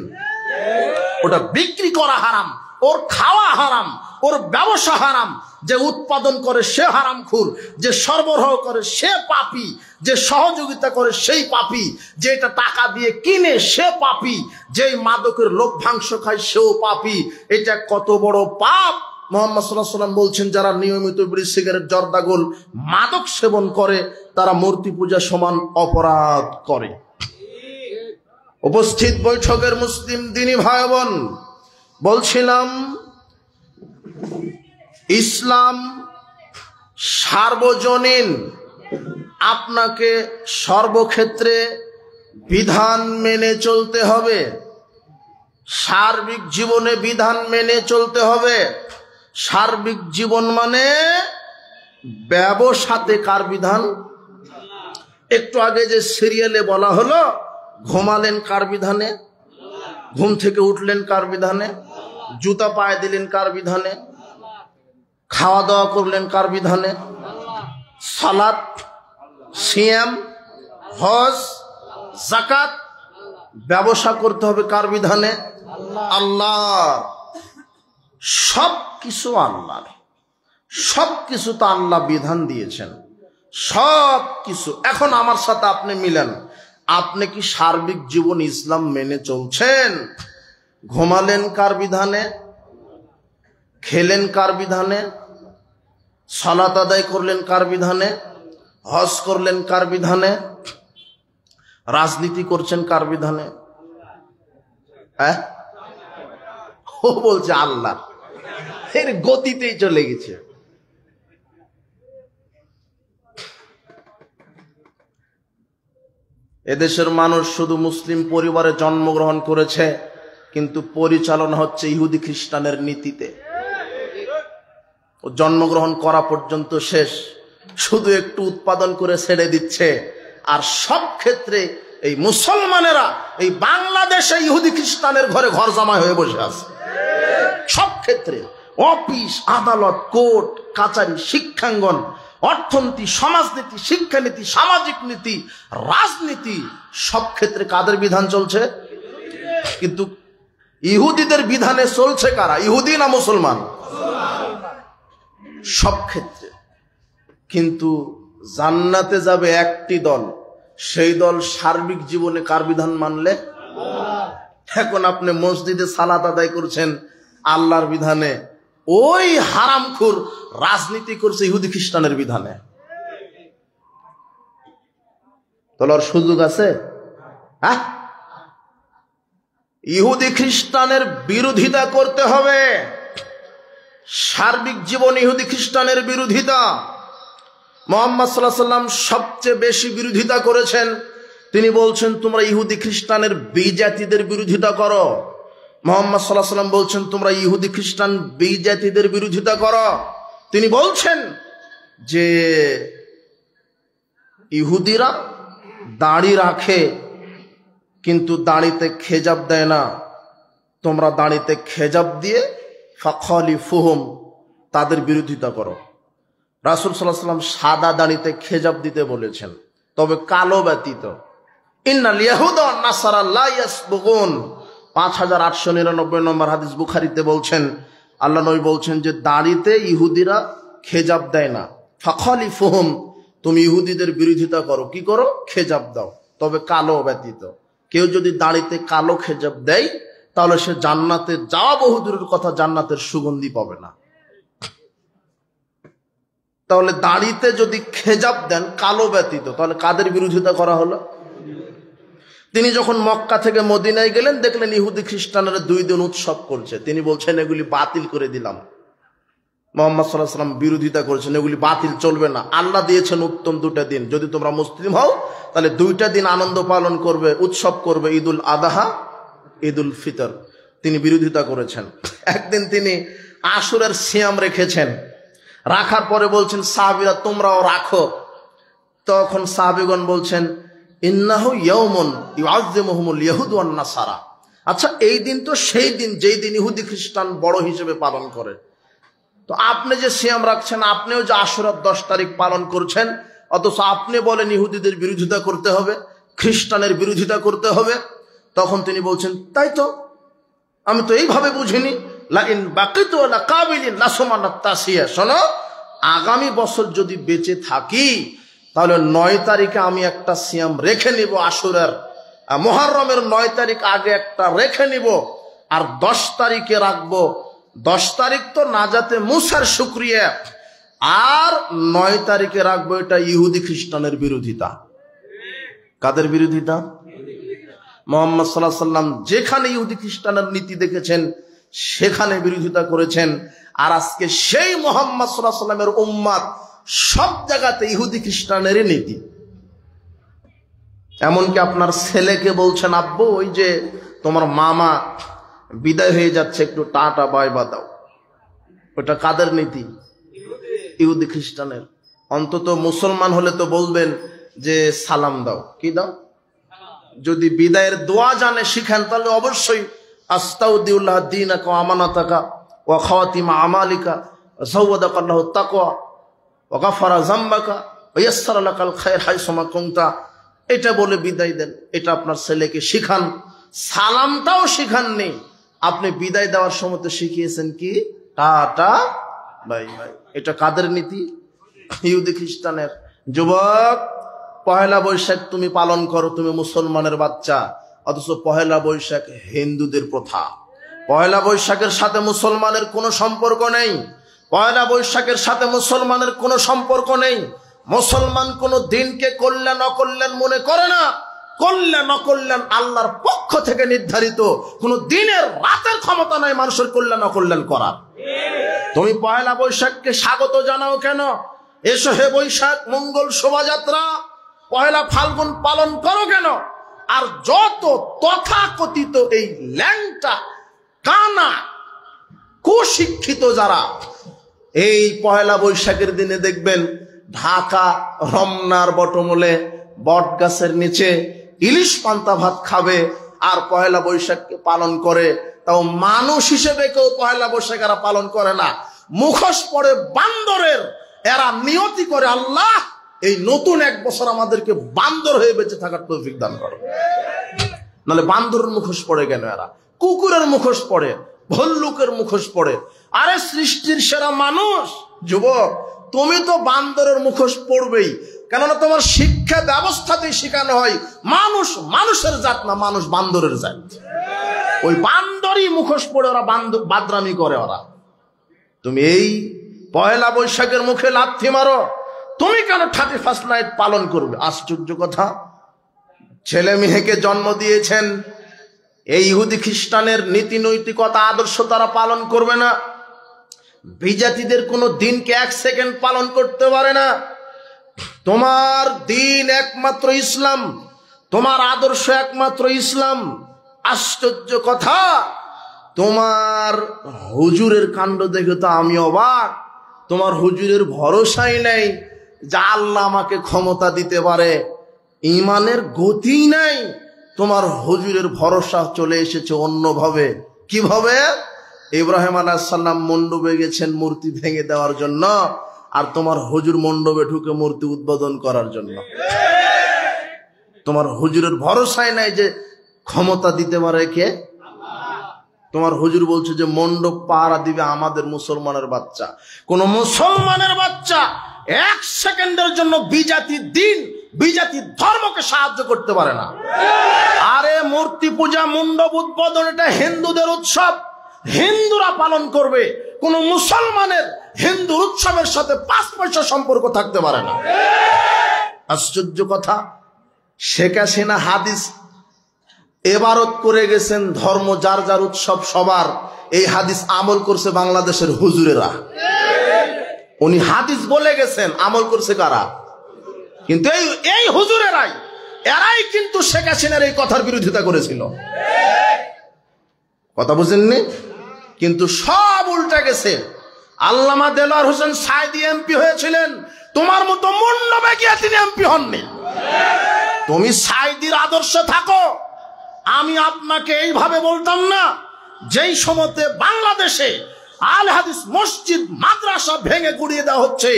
ওটা বিক্রি করা হারাম, ওর খাওয়া হারাম, ওর ব্যবসা হারাম। যে উৎপাদন করে সে হারামখোর, যে সরবরাহ করে সে পাপী, যে সহযোগিতা করে সেই পাপী, যে এটা টাকা দিয়ে কিনে সে পাপী, যেই মাদকের লভ্যাংশ খায় সেও পাপী। এটা কত বড় পাপ! মুহাম্মদ সাল্লাল্লাহু আলাইহি ওয়াসাল্লাম বলছেন যারা নিয়মিত বিড়ি, সিগারেট, জর্দাগুল, মাদক সেবন করে, তারা মূর্তি পূজা সমান অপরাধ করে। উপস্থিত বৈঠকের মুসলিম দিনী ভাই বোন, বলছিলাম ইসলাম সার্বজনীন। আপনাকে সর্বক্ষেত্রে বিধান মেনে চলতে হবে, সার্বিক জীবনে বিধান মেনে চলতে হবে। সার্বিক জীবন মানে ব্যবসাতে কার বিধান? একটু আগে যে সিরিয়ালে বলা হলো, ঘুমালেন কার বিধানে, ঘুম থেকে উঠলেন কার বিধানে, জুতা পায়ে দিলেন কার বিধানে, খাওয়া দাওয়া করলেন কার বিধানে, সালাত, সিয়াম, হজ, যাকাত, ব্যবসা করতে হবে কার বিধানে? আল্লাহ। সব কিছু আল্লাহর, সব কিছু তো আল্লাহ বিধান দিয়েছেন, সব কিছু। এখন আমার সাথে আপনি মিলেন, আপনি কি সার্বিক জীবন ইসলাম মেনে চলছেন? ঘুমালেন কার বিধানে, খেলেন কার বিধানে, সালাত আদায় করলেন কার বিধানে, হজ করলেন কার বিধানে, রাজনীতি করছেন কার বিধানে, হ্যাঁ, ও বলছে আল্লাহ, এর গতিতেই চলে গেছে। এদেশের মানুষ শুধু মুসলিম পরিবারে জন্মগ্রহণ করেছে, কিন্তু পরিচালনা হচ্ছে ইহুদি খ্রিস্টানের নীতিতে। ও জন্মগ্রহণ করা পর্যন্ত শেষ, শুধু একটু উৎপাদন করে ছেড়ে দিচ্ছে। আর সব ক্ষেত্রে এই মুসলমানেরা এই বাংলাদেশে ইহুদি খ্রিস্টানের ঘরে ঘর জামাই হয়ে বসে আছে। সব ক্ষেত্রে অফিস, আদালত, কোর্ট কাচারি, শিক্ষাঙ্গন, অর্থনীতি, সমাজনীতি, শিক্ষানীতি, সামাজিক নীতি, রাজনীতি, সব ক্ষেত্রে কাদের বিধান চলছে? কিন্তু ইহুদিদের বিধানে চলছে কারা? ইহুদি না মুসলমান? সব ক্ষেত্রে। কিন্তু জান্নাতে যাবে একটি দল, সেই দল সার্বিক জীবনে কার বিধান মানলে? এখন আপনি মসজিদে সালাত আদায় করছেন আল্লাহর বিধানে, ওই হারামখোর রাজনীতি করছে ইহুদি খ্রিস্টানের বিধানে। তোলার সুযোগ আছে? হ্যাঁ, ইহুদি খ্রিস্টানের বিরোধিতা করতে হবে। সার্বিক জীবন ইহুদি খ্রিস্টানের বিরোধিতা। মুহাম্মদ সাল্লাল্লাহু আলাইহি ওয়াসাল্লাম সবচেয়ে বেশি বিরোধিতা করেছেন। তিনি বলছেন তোমরা ইহুদি খ্রিস্টানের বিজাতিদের বিরোধিতা করো। মুহাম্মদ সাল্লাল্লাহু আলাইহি ওয়াসাল্লাম বলছেন তোমরা ইহুদি খ্রিস্টান বিজাতিদের বিরোধিতা করো। তিনি বলছেন যে ইহুদিরা দাড়ি রাখে কিন্তু দাড়িতে খেজাব দেয় না, তোমরা দাড়িতে খেজাব দিয়ে ফাখালিফুহুম, তাদের বিরোধিতা করো। রাসূল সাল্লাল্লাহু আলাইহি ওয়াসাল্লাম সাদা দাড়িতে খেজাব দিতে বলেছেন, তবে কালো ব্যতীত। ইন্নাল ইয়াহুদা ওয়ান নাসারা লা ইয়াসবুগুন, 5899 নম্বর হাদিস বুখারীতে বলছেন, আল্লাহ নবী বলছেন যে দাড়িতে ইহুদিরা খেজাব দেয় না। ফাখালিফুহুম, তুমি ইহুদিদের বিরোধিতা করো। কি করো? খেজাব দাও, তবে কালো ব্যতীত। কেউ যদি দাড়িতে কালো খেজাব দেয় তাহলে সে জান্নাতে যাওয়া বহুদূরের কথা, জান্নাতের সুগন্ধি পাবে না। তাহলে দাড়িতে যদি খেজাব দেন কালো ব্যতীত, তাহলে কাদের বিরোধিতা করা হলো? তিনি যখন মক্কা থেকে মদিনায় গেলেন, দেখলেন ইহুদি খ্রিস্টানরা 2 দিন উৎসব করছে। তিনি বলছেন এগুলি বাতিল করে দিলাম। মুহাম্মদ সাল্লাল্লাহু আলাইহি ওয়াসাল্লাম বিরোধিতা করেছেন, এগুলি বাতিল চলবে না। আল্লাহ দিয়েছেন উত্তম 2টা দিন, যদি তোমরা মুসলিম হও তাহলে 2টা দিন আনন্দ পালন করবে, উৎসব করবে, ঈদুল আযহা, ঈদুল ফিতর। তিনি বিরোধিতা করেছেন। একদিন তিনি আশুরার সিয়াম রেখেছেন, রাখার পরে বলছেন সাহাবীরা তোমরাও রাখো। তখন সাহাবীগণ বলছেন ইন্নাহু ইয়াউমুন ইউআযযিমুহুমুল ইয়াহুদ ওয়ান নাসারা, আচ্ছা এই দিন তো সেই দিন যেই দিন ইহুদি খ্রিস্টান বড় হিসেবে পালন করে। তো আপনি যে সিয়াম রাখছেন, আপনিও যে আশুরার 10 তারিখ পালন করছেন, অথচ আপনি বলেন ইহুদিদের বিরোধিতা করতে হবে, খ্রিস্টানের বিরোধিতা করতে হবে। তখন তিনি বলছেন তাই তো, আমি তো এইভাবে বুঝিনি। লা ইন বাকিতু লা কাবিলিন লাসুমানাত তাসিয়া, শোনো আগামী বছর যদি বেঁচে থাকি তাহলে 9 তারিখে আমি একটা সিয়াম রেখে নিব, আশুরার মুহররমের 9 তারিখ আগে একটা রেখে নিব, আর 10 তারিখে রাখবো। 10 তারিখ তো নাজাতে মুসার শুকরিয়া, আর 9 তারিখে রাখবো। এটা ইহুদি খ্রিস্টানের বিরোধিতা। কাদের বিরোধিতা? মুহাম্মদ সাল্লাল্লাহু আলাইহি ওয়াসাল্লাম যেখানে ইহুদি খ্রিস্টানের নীতি দেখেছেন সেখানে বিরোধিতা করেছেন। আর আজকে সেই মুহাম্মদ সাল্লাল্লাহু আলাইহি ওয়াসাল্লামের উম্মত সব জায়গাতে ইহুদি খ্রিস্টানেরই নীতি। এমনকি আপনার ছেলেকে বলছেন আব্বু ওই যে তোমার মামা বিদায় হয়ে যাচ্ছে, একটু টাটা বাই বা দাও। ওটা কাদের নীতি? ইহুদি খ্রিস্টানের। অন্তত মুসলমান হলে তো বলবেন যে সালাম দাও। কি দাও? যদি বিদায়ের দোয়া জানে শিখেন তাহলে অবশ্যই আস্তাউদিউল্লাহ দীনাকা ওয়া আমানাতাকা ওয়া খাওয়াতিমা আমালিকা যাওয়াদাকা আল্লাহু তাকওয়া ওয়া গাফারা যামবাকা ওয়া ইয়াসসারা লাকাল খায়র হাইসুমা কুনতা, এটা বলে বিদায় দেন। এটা আপনার ছেলেকে শিখান। সালামটাও শিখাননি, আপনি বিদায় দেওয়ার সময় তো শিখিয়েছেন কি টাটা বাই বাই। এটা কাদের নীতি? ইহুদি খ্রিস্টানের। যুবক, পহেলা বৈশাখ তুমি পালন করো, তুমি মুসলমানের বাচ্চা, অথচ পহেলা বৈশাখ হিন্দুদের প্রথা। পহেলা বৈশাখের সাথে মুসলমানের কোনো সম্পর্ক নেই। পহেলা বৈশাখের সাথে মুসলমানের কোনো সম্পর্ক নেই। মুসলমান কোনো দিনকে কল্যাণ অকল্যাণ মনে করে না, কল্যাণ অকল্যাণ আল্লাহর পক্ষ থেকে নির্ধারিত। কোন দিনের রাতের ক্ষমতা নাই মানুষের কল্যাণ অকল্যাণ করার। তুমি পয়লা বৈশাখকে স্বাগত জানাও কেন? এসো হে বৈশাখ মঙ্গল শোভাযাত্রা, পয়লা ফাল্গুন পালন করো কেন? আর যত তথাকথিত এই ল্যাংটা কানা কুশিক্ষিত যারা এই পয়লা বৈশাখের দিনে দেখবেন ঢাকা রমনার বটমূলে বট গাছের নিচে ইলিশ পান্তা ভাত খাবে আর পয়লা বৈশাখকে পালন করে, তাও মানুষ হিসেবে কেউ পয়লা বৈশাখ এরা পালন করে না। মুখোশ পড়ে বান্দরের এরা নিয়তি করে, আল্লাহ এই নতুন এক বছর আমাদেরকে বান্দর হয়ে বেঁচে থাকার তৌফিক দান করো। নাহলে বান্দরের মুখোশ পড়ে কেন এরা? কুকুরের মুখোশ পড়ে, ভল্লুকের মুখোশ পড়ে। আরে সৃষ্টির সেরা মানুষ যুবক, তুমি তো বান্দরের মুখোশ পড়বেই, কেননা তোমার শিক্ষা ব্যবস্থাতেই শেখানো হয় মানুষ মানুষের জাত না, মানুষ বান্দরের জাত। ওই বান্দরই মুখোশ পড়ে ওরা বাদরামি করে ওরা। তুমি এই পয়লা বৈশাখের মুখে লাথি মারো, তুমি কেন 31st নাইট পালন করবে? আশ্চর্য কথা। ছেলে মেয়েকে জন্ম দিয়েছেন, এই ইহুদি খ্রিস্টানের নীতি নৈতিকতা আদর্শ তারা পালন করবে না। বিজাতিদের কোনো দিনকে 1 সেকেন্ড পালন করতে পারে না। তোমার দিন একমাত্র ইসলাম, তোমার আদর্শ একমাত্র ইসলাম। আশ্চর্য কথা, তোমার হুজুরের কাণ্ড দেখে তো আমি অবাক। তোমার হুজুরের ভরসাই নেই যে আল্লাহ আমাকে ক্ষমতা দিতে পারে, ইমানের গতি নাই। তোমার হুজুরের ভরসা চলে এসেছে অন্যভাবে। কিভাবে? ইব্রাহিম আলাইহিস সালাম মণ্ডপে গেছেন মূর্তি ভেঙে দেওয়ার জন্য, আর তোমার হুজুর মণ্ডপে ঢুকে মূর্তি উদ্বোধন করার জন্য। তোমার হুজুরের ভরসাই নাই যে ক্ষমতা দিতে পারে কে? তোমার হুজুর বলছে যে মণ্ডপ পাহারা দিবে আমাদের মুসলমানের বাচ্চা। কোন মুসলমানের বাচ্চা 1 সেকেন্ডের জন্য বিজাতির দিন, বিজাতির ধর্মকে সাহায্য করতে পারে না। আরে মূর্তি পূজা, মণ্ডপ উদ্বোধন এটা হিন্দুদের উৎসব, হিন্দুরা পালন করবে। কোন মুসলমানের হিন্দু উৎসবের সাথে 5 পয়সা সম্পর্ক থাকতে পারে না। আশ্চর্য কথা। শেখ হাসিনা হাদিস এবারত করে গেছেন, ধর্ম যার যার উৎসব সবার। এই হাদিস আমল করছে বাংলাদেশের হুজুরেরা। উনি হাদিস বলে গেছেন, আমল করছে কারা? কিন্তু এই হুজুরেরাই, এরাই কিন্তু শেখ হাসিনার এই কথার বিরোধিতা করেছিল। কথা বুঝেননি? কিন্তু সব উল্টা গেছে। আল্লামা দেলোয়ার হোসেন সাঈদী এমপি হয়েছিলেন, তোমার মতো মণ্ডপে গিয়ে তিনি এমপি হননি। তুমি সাঈদীর আদর্শে থাকো। আমি আপনাকে এইভাবে বলতাম না, যেই সময়তে বাংলাদেশে আল হাদিস মসজিদ মাদ্রাসা ভেঙে গুড়িয়ে দেওয়া হচ্ছে,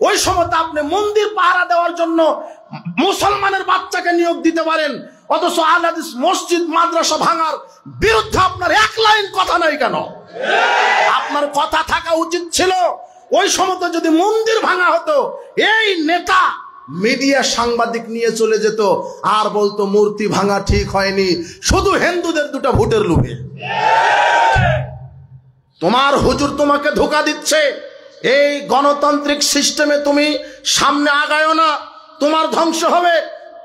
ওই সময়তে আপনি মন্দির পাহারা দেওয়ার জন্য মুসলমানের বাচ্চাকে নিয়োগ দিতে পারেন, অথচ আল হাদিস মসজিদ মাদ্রাসা ভাঙার বিরুদ্ধে আপনার 1 লাইন কথা নাই কেন? আপনার কথা থাকা উচিত ছিল। ওই সময়তে যদি মন্দির ভাঙা হতো, এই নেতা মিডিয়া সাংবাদিক নিয়ে চলে যেত আর বলতো মূর্তি ভাঙা ঠিক হয়নি, শুধু হিন্দুদের 2টা ভোটের লোভে। তোমার হুজুর তোমাকে ধোঁকা দিচ্ছে। এই গণতান্ত্রিক সিস্টেমে তুমি সামনে আগায়ো না, তোমার ধ্বংস হবে।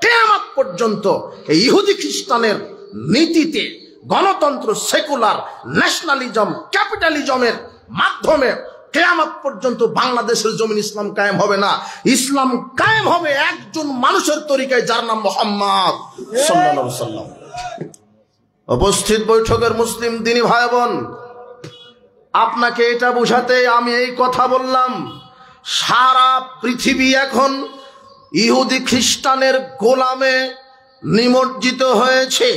কিয়ামত পর্যন্ত এই ইহুদি খ্রিস্টানের নীতিতে গণতন্ত্র, সেকুলার, ন্যাশনালিজম, ক্যাপিটালিজমের মাধ্যমে কিয়ামত পর্যন্ত বাংলাদেশের জমিন ইসলাম কায়েম হবে না। ইসলাম কায়েম হবে একজন মানুষের তরিকায়, যার নাম মুহাম্মদ সাল্লাল্লাহু আলাইহি ওয়াসাল্লাম। উপস্থিত বৈঠকের মুসলিম দিনী ভাই বোন, আপনাকে এটা বোঝাতে আমি এই কথা বললাম। সারা পৃথিবী এখন ইহুদি খ্রিস্টানের গোলামে নিমজ্জিত হয়েছে।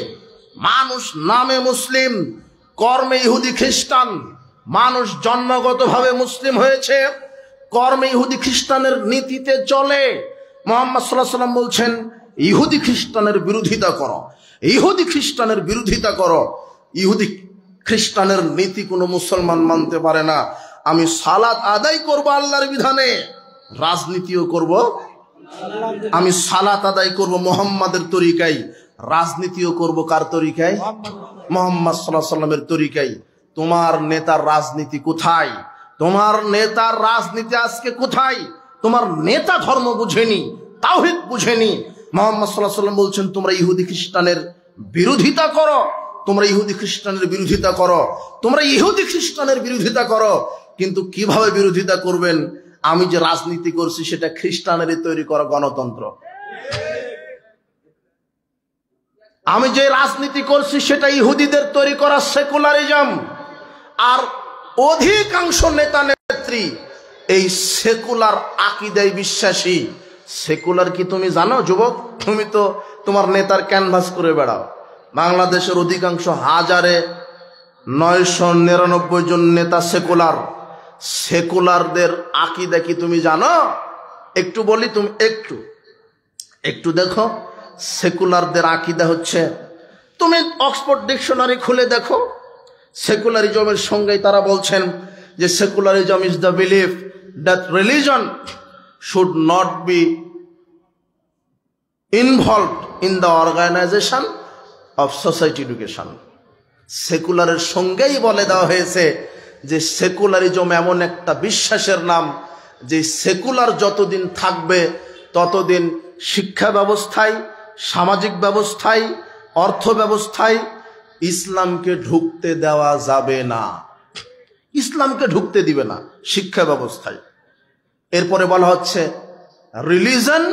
মানুষ নামে মুসলিম, কর্মে ইহুদি খ্রিস্টান। মানুষ জন্মগতভাবে মুসলিম হয়েছে, কর্মে ইহুদি খ্রিস্টানের নীতিতে চলে। মুহাম্মদ সাল্লাল্লাহু আলাইহি ওয়াসাল্লাম বলছেন, ইহুদি খ্রিস্টানের বিরোধিতা করো, ইহুদি খ্রিস্টানের বিরোধিতা করো। ইহুদি খ্রিস্টানের নীতি কোনো মুসলমান মানতে পারে না। আমি সালাত আদায় করব আল্লাহর বিধানে, রাজনীতিও করব। আমি সালাত আদায় করব মুহাম্মাদের তরিকায়, রাজনীতিও করব কার তরিকায়? মুহাম্মদ সাল্লাল্লাহু আলাইহি ওয়াসাল্লামের তরিকায়। তোমার নেতার রাজনীতি কোথায়? তোমার নেতার রাজনীতি আজকে কোথায়? তোমার নেতা ধর্ম বুঝেনি, তাওহীদ বুঝেনি, মুহাম্মদ সাল্লাল্লাহু আলাইহি ওয়াসাল্লাম বলছেন তোমরা ইহুদি খ্রিস্টানের বিরোধিতা করো, তোমরা ইহুদি খ্রিস্টানের বিরোধিতা করো, তোমরা ইহুদি খ্রিস্টানের বিরোধিতা করো। কিন্তু কিভাবে বিরোধিতা করবেন? আমি যে রাজনীতি করছি সেটা খ্রিস্টানেরই তৈরি করা গণতন্ত্র। আমি যে রাজনীতি করছি সেটা ইহুদিদের তৈরি করা সেকুলারিজম। আর অধিকাংশ নেতা নেত্রী এই সেকুলার আকীদায় বিশ্বাসী। সেকুলার কি তুমি জানো যুবক? তুমি তো তোমার নেতার ক্যানভাস করে বেড়াও। বাংলাদেশের অধিকাংশ 1999 জন নেতা সেকুলার। সেকুলারদের আকীদা কি তুমি জানো? একটু বলি, তুমি একটু দেখো। সেকুলারদের আকীদা হচ্ছে, তুমি অক্সফোর্ড ডিকশনারি খুলে দেখো, সেকুলারিজমের সঙ্গেই তারা বলছেন যে secularism is the belief that religion should not be involved in the organisation of society education. সেকুলারের সঙ্গেই বলে দেওয়া হয়েছে যে সেকুলারিজম এমন একটা বিশ্বাসের নাম যে সেকুলার যতদিন থাকবে ততদিন শিক্ষা ব্যবস্থায়, সামাজিক ব্যবস্থায়, অর্থ ব্যবস্থায় ইসলামকে ঢুকতে দেওয়া যাবে না। ইসলামকে ঢুকতে দিবে না শিক্ষা ব্যবস্থায়। এরপরে বলা হচ্ছে religion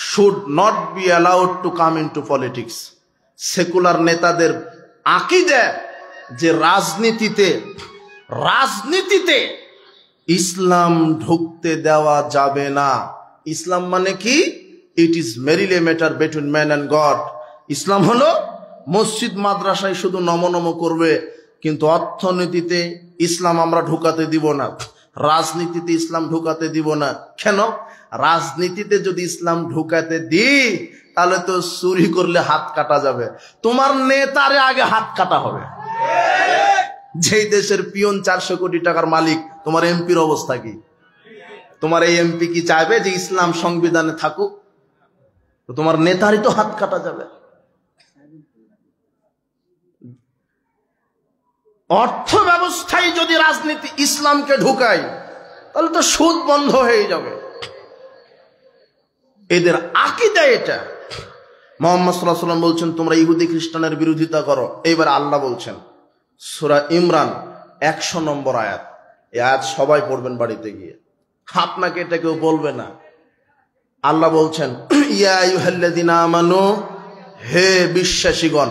should not be allowed to come into politics. Secular নেতাদের আকীদা যে রাজনীতিতে ইসলাম ঢুকতে দেওয়া যাবে না। ইসলাম মানে কি? It is merely matter between man and God. ইসলাম হলো মসজিদ মাদ্রাসায় শুধু নমনম করবে, কিন্তু অর্থনীতিতে ইসলাম আমরা ঢুকাতে দিব না, রাজনীতিতে ইসলাম ঢুকাতে দিব না। কেন? রাজনীতিতে যদি ইসলাম ঢুকাতে দিই তাহলে তো চুরি করলে হাত কাটা যাবে। তোমার নেতারে আগে হাত কাটা হবে। যেই দেশের পিয়ন 400 কোটি টাকার মালিক, তোমার এমপির অবস্থা কি? তোমার এই এমপি কি চাইবে যে ইসলাম সংবিধানে থাকুক? তো তোমার নেতারই তো হাত কাটা যাবে। অর্থ ব্যবস্থায় যদি রাজনীতি ইসলামকে ঢুকায় তাহলে তো সুদ বন্ধ হয়ে যাবে। এদের আকীদা এটা। মুহাম্মদ সাল্লাল্লাহু আলাইহি ওয়াসাল্লাম বলছেন তোমরা ইহুদি খ্রিস্টানের বিরোধিতা করো। এইবার আল্লাহ বলছেন সূরা ইমরান 100 নম্বর আয়াত। এই আয়াত সবাই পড়বেন বাড়িতে গিয়ে, আপনাকে এটা কেউ বলবে না। আল্লাহ বলছেন ইয়া আইয়ুহাল্লাযিনা আমানু, হে বিশ্বাসীগণ,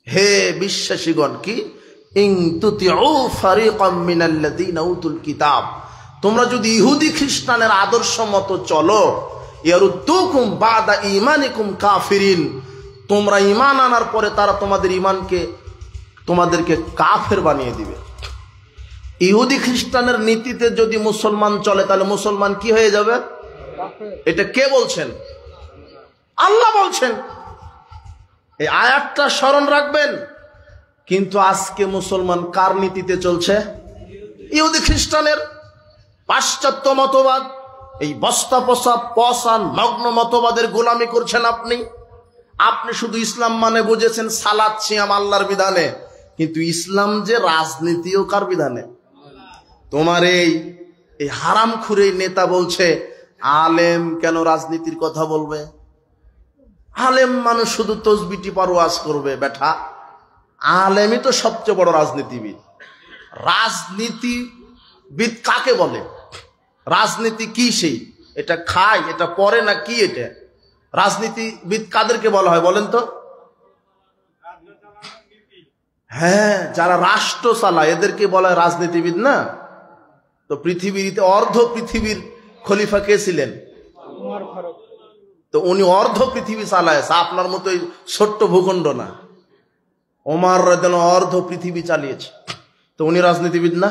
হে বিশ্বাসীগণ, কি? ইন তুতিউ ফারিকাম মিনাল্লাযিনা উতুল কিতাব, তোমরা যদি ইহুদি খ্রিস্টানের আদর্শ মতো চলো, ইয়ারুদ্দুকুম বাদা ঈমানিকুম কাফিরিন, তোমরা ঈমান আনার পরে তারা তোমাদেরকে কাফের বানিয়ে দিবে। ইহুদি খ্রিস্টানের নীতিতে যদি মুসলমান চলে তাহলে মুসলমান কি হয়ে যাবে? এটা কে বলছেন? আল্লাহ বলছেন। এই আয়াতটা স্মরণ রাখবেন। কিন্তু আজকে মুসলমান কার নীতিতে চলছে? ইহুদি খ্রিস্টানের। পাশ্চাত্য মতবাদ, এই বস্তা পচা নগ্ন মতবাদের গোলামি করছেন আপনি। আপনি শুধু ইসলাম মানে বুঝেছেন সালাত সিয়াম আল্লাহর বিধানে, কিন্তু ইসলাম যে রাজনীতিও কার বিধানে? তোমার এই হারামখুরে নেতা বলছে আলেম কেন রাজনীতির কথা বলবে? আলেম মানুষ শুধু তসবিটি পারওয়াজ করবে। বেটা, আলেমই তো সবচেয়ে বড় রাজনীতিবিদ। রাজনীতিবিদ কাকে বলে? রাজনীতি কি? সেই এটা খায়, এটা পরে না কি? এটা রাজনীতিবিদ কাদেরকে বলা হয় বলেন তো? হ্যাঁ, যারা রাষ্ট্র চালায় এদেরকে বলা হয় রাজনীতিবিদ না? তো পৃথিবীতে অর্ধ পৃথিবীর খলিফা কে ছিলেন? তো উনি অর্ধ পৃথিবী চালায়ছে, আপনার মতো ছোট্ট ভূখণ্ড না। ওমর রাদিয়াল্লাহু অর্ধ পৃথিবী চালিয়েছে, তো উনি রাজনীতিবিদ না?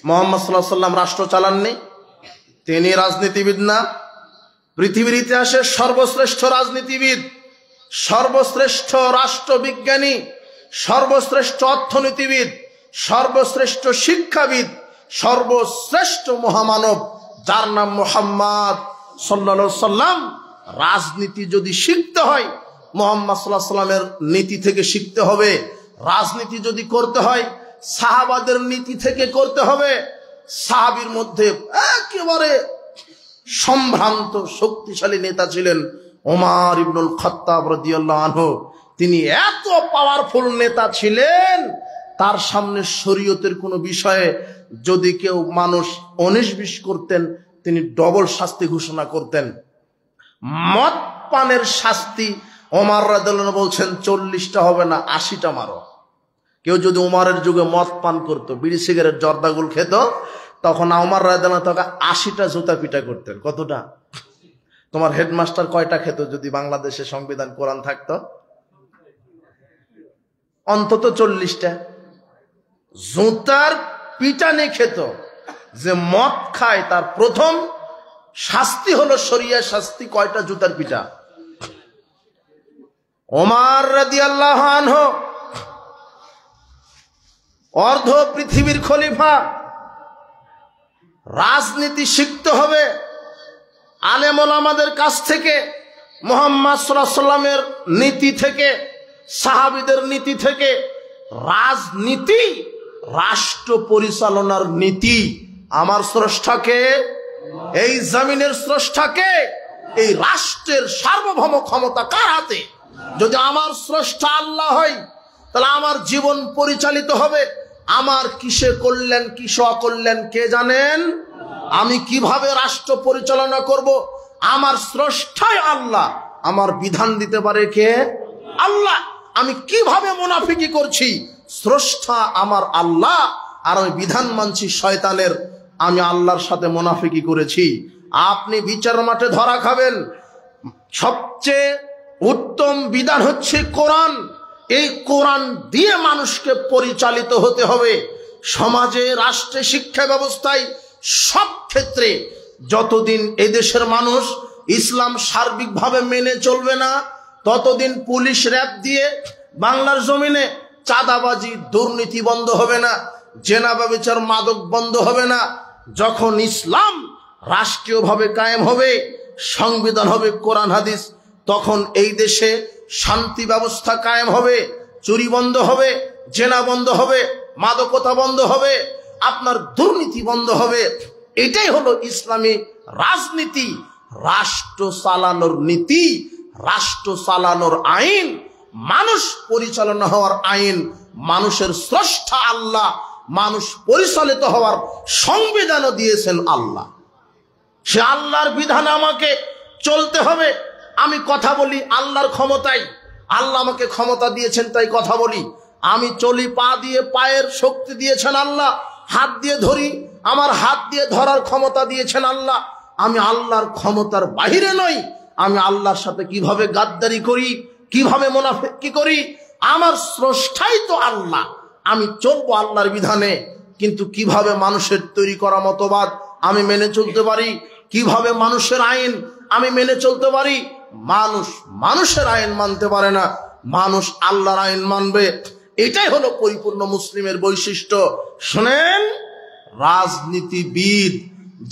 মুহাম্মদ সাল্লাল্লাহু আলাইহি ওয়াসাল্লাম রাষ্ট্র চালাননি, তিনি রাজনীতিবিদ না? পৃথিবীর ইতিহাসে সর্বশ্রেষ্ঠ রাজনীতিবিদ, সর্বশ্রেষ্ঠ রাষ্ট্রবিজ্ঞানী, সর্বশ্রেষ্ঠ অর্থনীতিবিদ, সর্বশ্রেষ্ঠ শিক্ষাবিদ, সর্বশ্রেষ্ঠ মহামানব যার নাম মুহাম্মদ সাল্লাল্লাহু আলাইহি সাল্লাম। রাজনীতি যদি শিখতে হয় মুহাম্মদ সাল্লাল্লাহু আলাইহি সাল্লামের নীতি থেকে শিখতে হবে। রাজনীতি যদি করতে হয় সাহাবাদের নীতি থেকে করতে হবে। সাহাবীর মধ্যে একেবারে সম্ভ্রান্ত শক্তিশালী নেতা ছিলেন ওমর ইবনুল খাত্তাব রাদিয়াল্লাহু আনহু। তিনি এত পাওয়ারফুল নেতা ছিলেন, তার সামনে শরীয়তের কোনো বিষয়ে যদি কেউ মানুষ 19-20 করতেন, তিনি ডবল শাস্তি ঘোষণা করতেন। মদ পানের শাস্তি ওমর রাদিয়াল্লাহু আনহু বলছেন 40টা হবে না, 80টা মারো। কেউ যদি ওমরের যুগে মদ পান করতো, বিড়ি সিগারেট জর্দাগুল খেত, তখন ওমর রাদিয়াল্লাহু আনহু তাকে 80টা জুতা পিটা করতেন। কতটা? তোমার হেডমাস্টার কয়টা খেত যদি বাংলাদেশে সংবিধান কোরআন থাকতো? অন্তত 40টা জুতার পিটানি খেত। যে মদ খায় তার প্রথম শাস্তি হলো শরিয়া শাস্তি, কয়টা? জুতার পিটা। ওমর রাদিয়াল্লাহু আনহু অর্ধ পৃথিবীর খলিফা। রাজনীতি শিখতে হবে আলেম ওলামাদের কাছ থেকে, মুহাম্মদ সাল্লাল্লাহু আলাইহি সাল্লামের নীতি থেকে, সাহাবীদের নীতি থেকে। রাজনীতি রাষ্ট্র পরিচালনার নীতি। আমার স্রষ্টাকে, এই জমিনের স্রষ্টাকে, এই রাষ্ট্রের সার্বভৌম ক্ষমতা কার হাতে? যদি আমার স্রষ্টা আল্লাহ হয়, তাহলে আমার জীবন পরিচালিত হবে। আমার কিসে করলেন কিসে অকল্যাণ কে জানেন? আমি কিভাবে রাষ্ট্র পরিচালনা করব, আমার স্রষ্টাই আল্লাহ। আমার বিধান দিতে পারে কে? আল্লাহ। আমি কিভাবে মুনাফিকি করছি, স্রষ্টা আমার আল্লাহ, আর আমি বিধান মানছি শয়তানের। আমি আল্লাহর সাথে মুনাফিকি করেছি। আপনি বিচার মাঠে ধরা খাবেন। সবচেয়ে উত্তম বিধান হচ্ছে কোরআন। এই কোরআন দিয়ে মানুষকে পরিচালিত হতে হবে। সমাজে, রাষ্ট্রে, শিক্ষা ব্যবস্থায়, সব ক্ষেত্রে যতদিন এদেশের মানুষ ইসলাম সার্বিকভাবে মেনে চলবে না, ততদিন পুলিশ র‍্যাব দিয়ে বাংলার জমিনে চাঁদাবাজি, দুর্নীতি বন্ধ হবে না, জেনা ব্যভিচার, মাদক বন্ধ হবে না। যখন ইসলাম রাষ্ট্রীয়ভাবে কায়েম হবে, সংবিধান হবে কোরআন হাদিস, তখন এই দেশে শান্তি ব্যবস্থা কায়েম হবে, চুরি বন্ধ হবে, জেনা বন্ধ হবে, মাদকতা বন্ধ হবে, আপনার দুর্নীতি বন্ধ হবে। এটাই হলো ইসলামী রাজনীতি। রাষ্ট্র চালানোর নীতি, রাষ্ট্র চালানোর আইন, মানুষ পরিচালনা হওয়ার আইন। মানুষের স্রষ্টা আল্লাহ, মানুষ পরিচালিত হওয়ার সংবিধানও দিয়েছেন আল্লাহ। সে আল্লাহর বিধানে আমাকে চলতে হবে। আমি কথা বলি আল্লাহর ক্ষমতায়, আল্লাহ আমাকে ক্ষমতা দিয়েছেন তাই কথা বলি। আমি চলি পা দিয়ে, পায়ের শক্তি দিয়েছেন আল্লাহ। হাত দিয়ে ধরি, আমার হাত দিয়ে ধরার ক্ষমতা দিয়েছেন আল্লাহ। আমি আল্লাহর ক্ষমতার বাহিরে নই। আমি আল্লাহর সাথে কিভাবে গাদ্দারি করি, কিভাবে মুনাফিকি করি, আমার স্রষ্টাই তো আল্লাহ। আমি চলবো আল্লাহর বিধানে, কিন্তু কিভাবে মানুষের তৈরি করা মতবাদ আমি মেনে চলতে পারি, কিভাবে মানুষের আইন আমি মেনে চলতে পারি। মানুষ মানুষের আইন মানতে পারে না, মানুষ আল্লাহর আইন মানবে। এটাই হলো পরিপূর্ণ মুসলিমের বৈশিষ্ট্য। শুনেন, রাজনীতিবিদ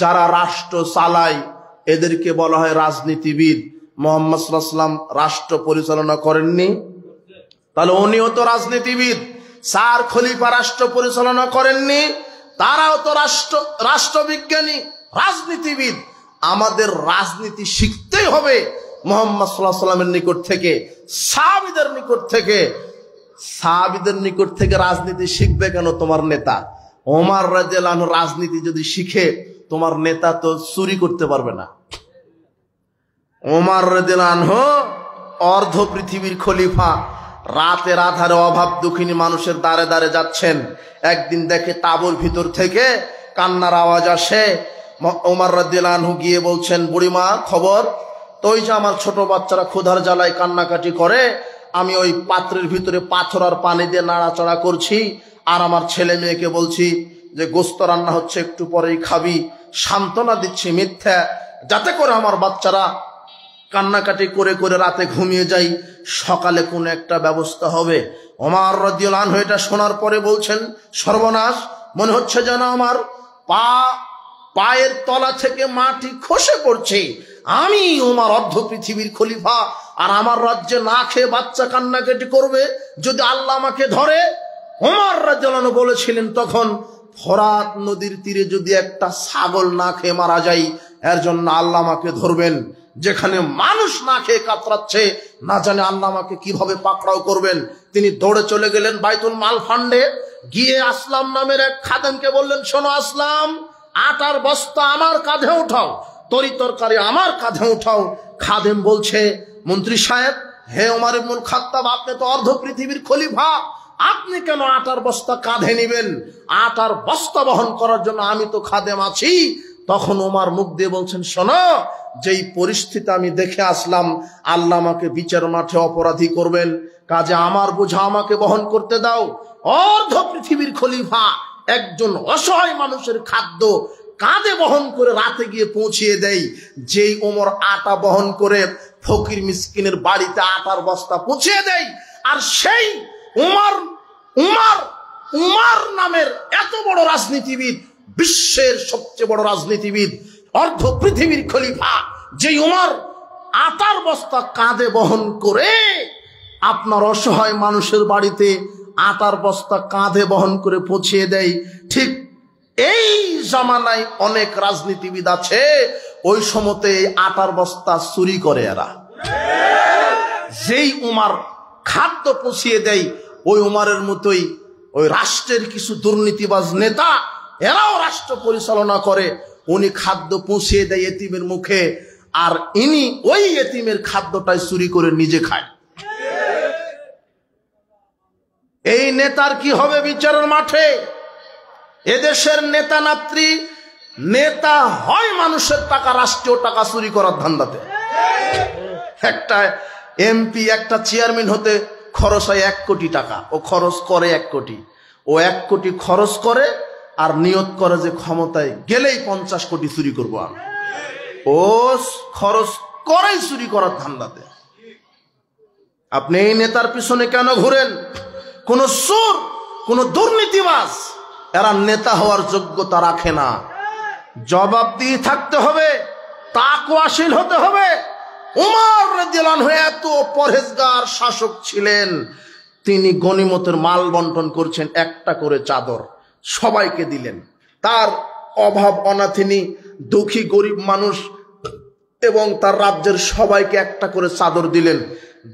যারা রাষ্ট্র চালায় এদেরকে বলা হয় রাজনীতিবিদ। মুহাম্মদ সাল্লাল্লাহু আলাইহি ওয়াসাল্লাম রাষ্ট্র পরিচালনা করেননি, তাহলে উনিও তো রাজনীতিবিদ। 4 খলিফা রাষ্ট্র পরিচালনা করেননি, তারাও তো রাষ্ট্রবিজ্ঞানী, রাজনীতিবিদ। আমাদের রাজনীতি শিখতেই হবে মুহাম্মদ সাল্লাল্লাহু আলাইহি ওয়াসাল্লামের নিকট থেকে, সাহাবীদের নিকট থেকে। সাহাবীদের নিকট থেকে রাজনীতি শিখবে কেন তোমার নেতা? ওমর রাদিয়াল্লাহু আনহু রাজনীতি যদি শিখে, তোমার নেতা তো চুরি করতে পারবে না। ওমর রাদিয়াল্লাহু আনহু অর্ধ পৃথিবীর খলিফা, রাতের আধারে অভাব দুঃখিনী মানুষের দ্বারে দ্বারে যাচ্ছেন। একদিন দেখে তাঁবুর ভিতর থেকে কান্নার আওয়াজ আসে। ওমর রাদিয়াল্লাহু আনহু গিয়ে বলছেন, বুড়িমা খবর তো? ওই যে আমার ছোট বাচ্চারা ক্ষুধার জ্বালায় কান্নাকাটি করে, আমি ওই পাত্রের ভিতরে পাথর আর পানি দিয়ে নাড়াচাড়া করছি, আর আমার ছেলে মেয়েকে বলছি যে গোস্ত রান্না হচ্ছে, একটু পরেই খাবি। সান্ত্বনা দিচ্ছি মিথ্যা, যাতে করে আমার বাচ্চারা কান্নাকাটি করে করে রাতে ঘুমিয়ে যাই, সকালে কোনো একটা ব্যবস্থা হবে। ওমর রাদিয়াল্লাহু আনহু এটা শোনার পরে বলছেন, সর্বনাশ, মনে হচ্ছে যেন আমার পায়ের তলা থেকে মাটি খসে পড়ছে। আমি ওমর অর্ধ পৃথিবীর খলিফা, আর আমার রাজ্যে না খেয়ে বাচ্চা কান্নাকাটি করবে, যদি আল্লাহ আমাকে ধরে। ওমর রাদিয়াল্লাহু আনহু বলেছিলেন তখন, ফোরাত নদীর তীরে যদি একটা ছাগল না খেয়ে মারা যায়, এর জন্য আল্লাহ আমাকে ধরবেন। যেখানে মানুষ না খেয়ে কাতরাচ্ছে, না জানে আল্লাহ আমাকে কিভাবে পাকড়াও করবেন। তিনি দৌড়ে চলে গেলেন বাইতুল মাল ফান্ডে, গিয়ে আসলাম নামের এক খাদেমকে বললেন, শোনো আসলাম, আটার বস্তা আমার কাঁধে উঠাও, তরি তরকারি আমার কাঁধে উঠাও। খাদেম বলছে, মন্ত্রী সাহেব, হে ওমর ইবনুল খাত্তাব, আপনি তো অর্ধ পৃথিবীর খলিফা, আপনি কেন আটার বস্তা কাঁধে নিবেন? আটার বস্তা বহন করার জন্য আমি তো খাদেম আছি। তখন ওমর মুখ দিয়ে বলছেন, শোনো, যেই পরিস্থিতি আমি দেখে আসলাম, আল্লাহ আমাকে বিচার মাঠে অপরাধী করবেন, কাজে আমার বোঝা আমাকে বহন করতে দাও। অর্ধ পৃথিবীর খলিফা একজন অসহায় মানুষের খাদ্য কাঁধে বহন করে রাতে গিয়ে পৌঁছিয়ে দেয়। যেই ওমর আটা বহন করে ফকির মিসকিনের বাড়িতে আটার বস্তা পৌঁছিয়ে দেয়, আর সেই উমর নামের এত বড় রাজনীতিবিদ, বিশ্বের সবচেয়ে বড় রাজনীতিবিদ, অর্ধ পৃথিবীর খলিফা, যেই উমর আটার বস্তা কাঁধে বহন করে আপনার অসহায় মানুষের বাড়িতে আটার বস্তা কাঁধে বহন করে পৌঁছিয়ে দেয়, ঠিক এই জামানায় অনেক রাজনীতিবিদ আছে, ওই সময়তে আটার বস্তা চুরি করে এরা। যেই উমর খাদ্য পৌঁছিয়ে দেয়, ওই উমরের মতোই ওই রাষ্ট্রের কিছু দুর্নীতিবাজ নেতা, এরাও রাষ্ট্র পরিচালনা করে। উনি খাদ্য পৌঁছিয়ে দেয় এতিমের মুখে, আর ইনি ওই এতিমের খাদ্যটাই চুরি করে নিজে খায়। এই নেতার কি হবে বিচারের মাঠে? এদেশের নেতা নাত্রী, নেতা হয় মানুষের টাকা, রাষ্ট্রীয় টাকা চুরি করার ধান্দাতে। একটা এমপি, একটা চেয়ারম্যান হতে খরচ হয় 1 কোটি টাকা, ও খরচ করে 1 কোটি। ও 1 কোটি খরচ করে আর নিয়ত করে যে ক্ষমতায় গেলেই 50 কোটি চুরি করবো আমি। ও খরচ করেই চুরি করার ধান্দাতে। আপনি এই নেতার পিছনে কেন ঘুরেন? কোন চোর, কোন দুর্নীতিবাজ, এরা নেতা হওয়ার যোগ্যতা রাখে না। জবাবদিহি থাকতে হবে, তাকওয়াশীল হতে হবে। উমর রাদিয়াল্লাহু আনহু এত পরহেজগার শাসক ছিলেন, তিনি গনিমতের মাল বন্টন করছেন, একটা করে চাদর সবাইকে দিলেন। তার অভাব অনাথিনী, দুঃখী গরিব মানুষ এবং তার রাজ্যের সবাইকে একটা করে চাদর দিলেন।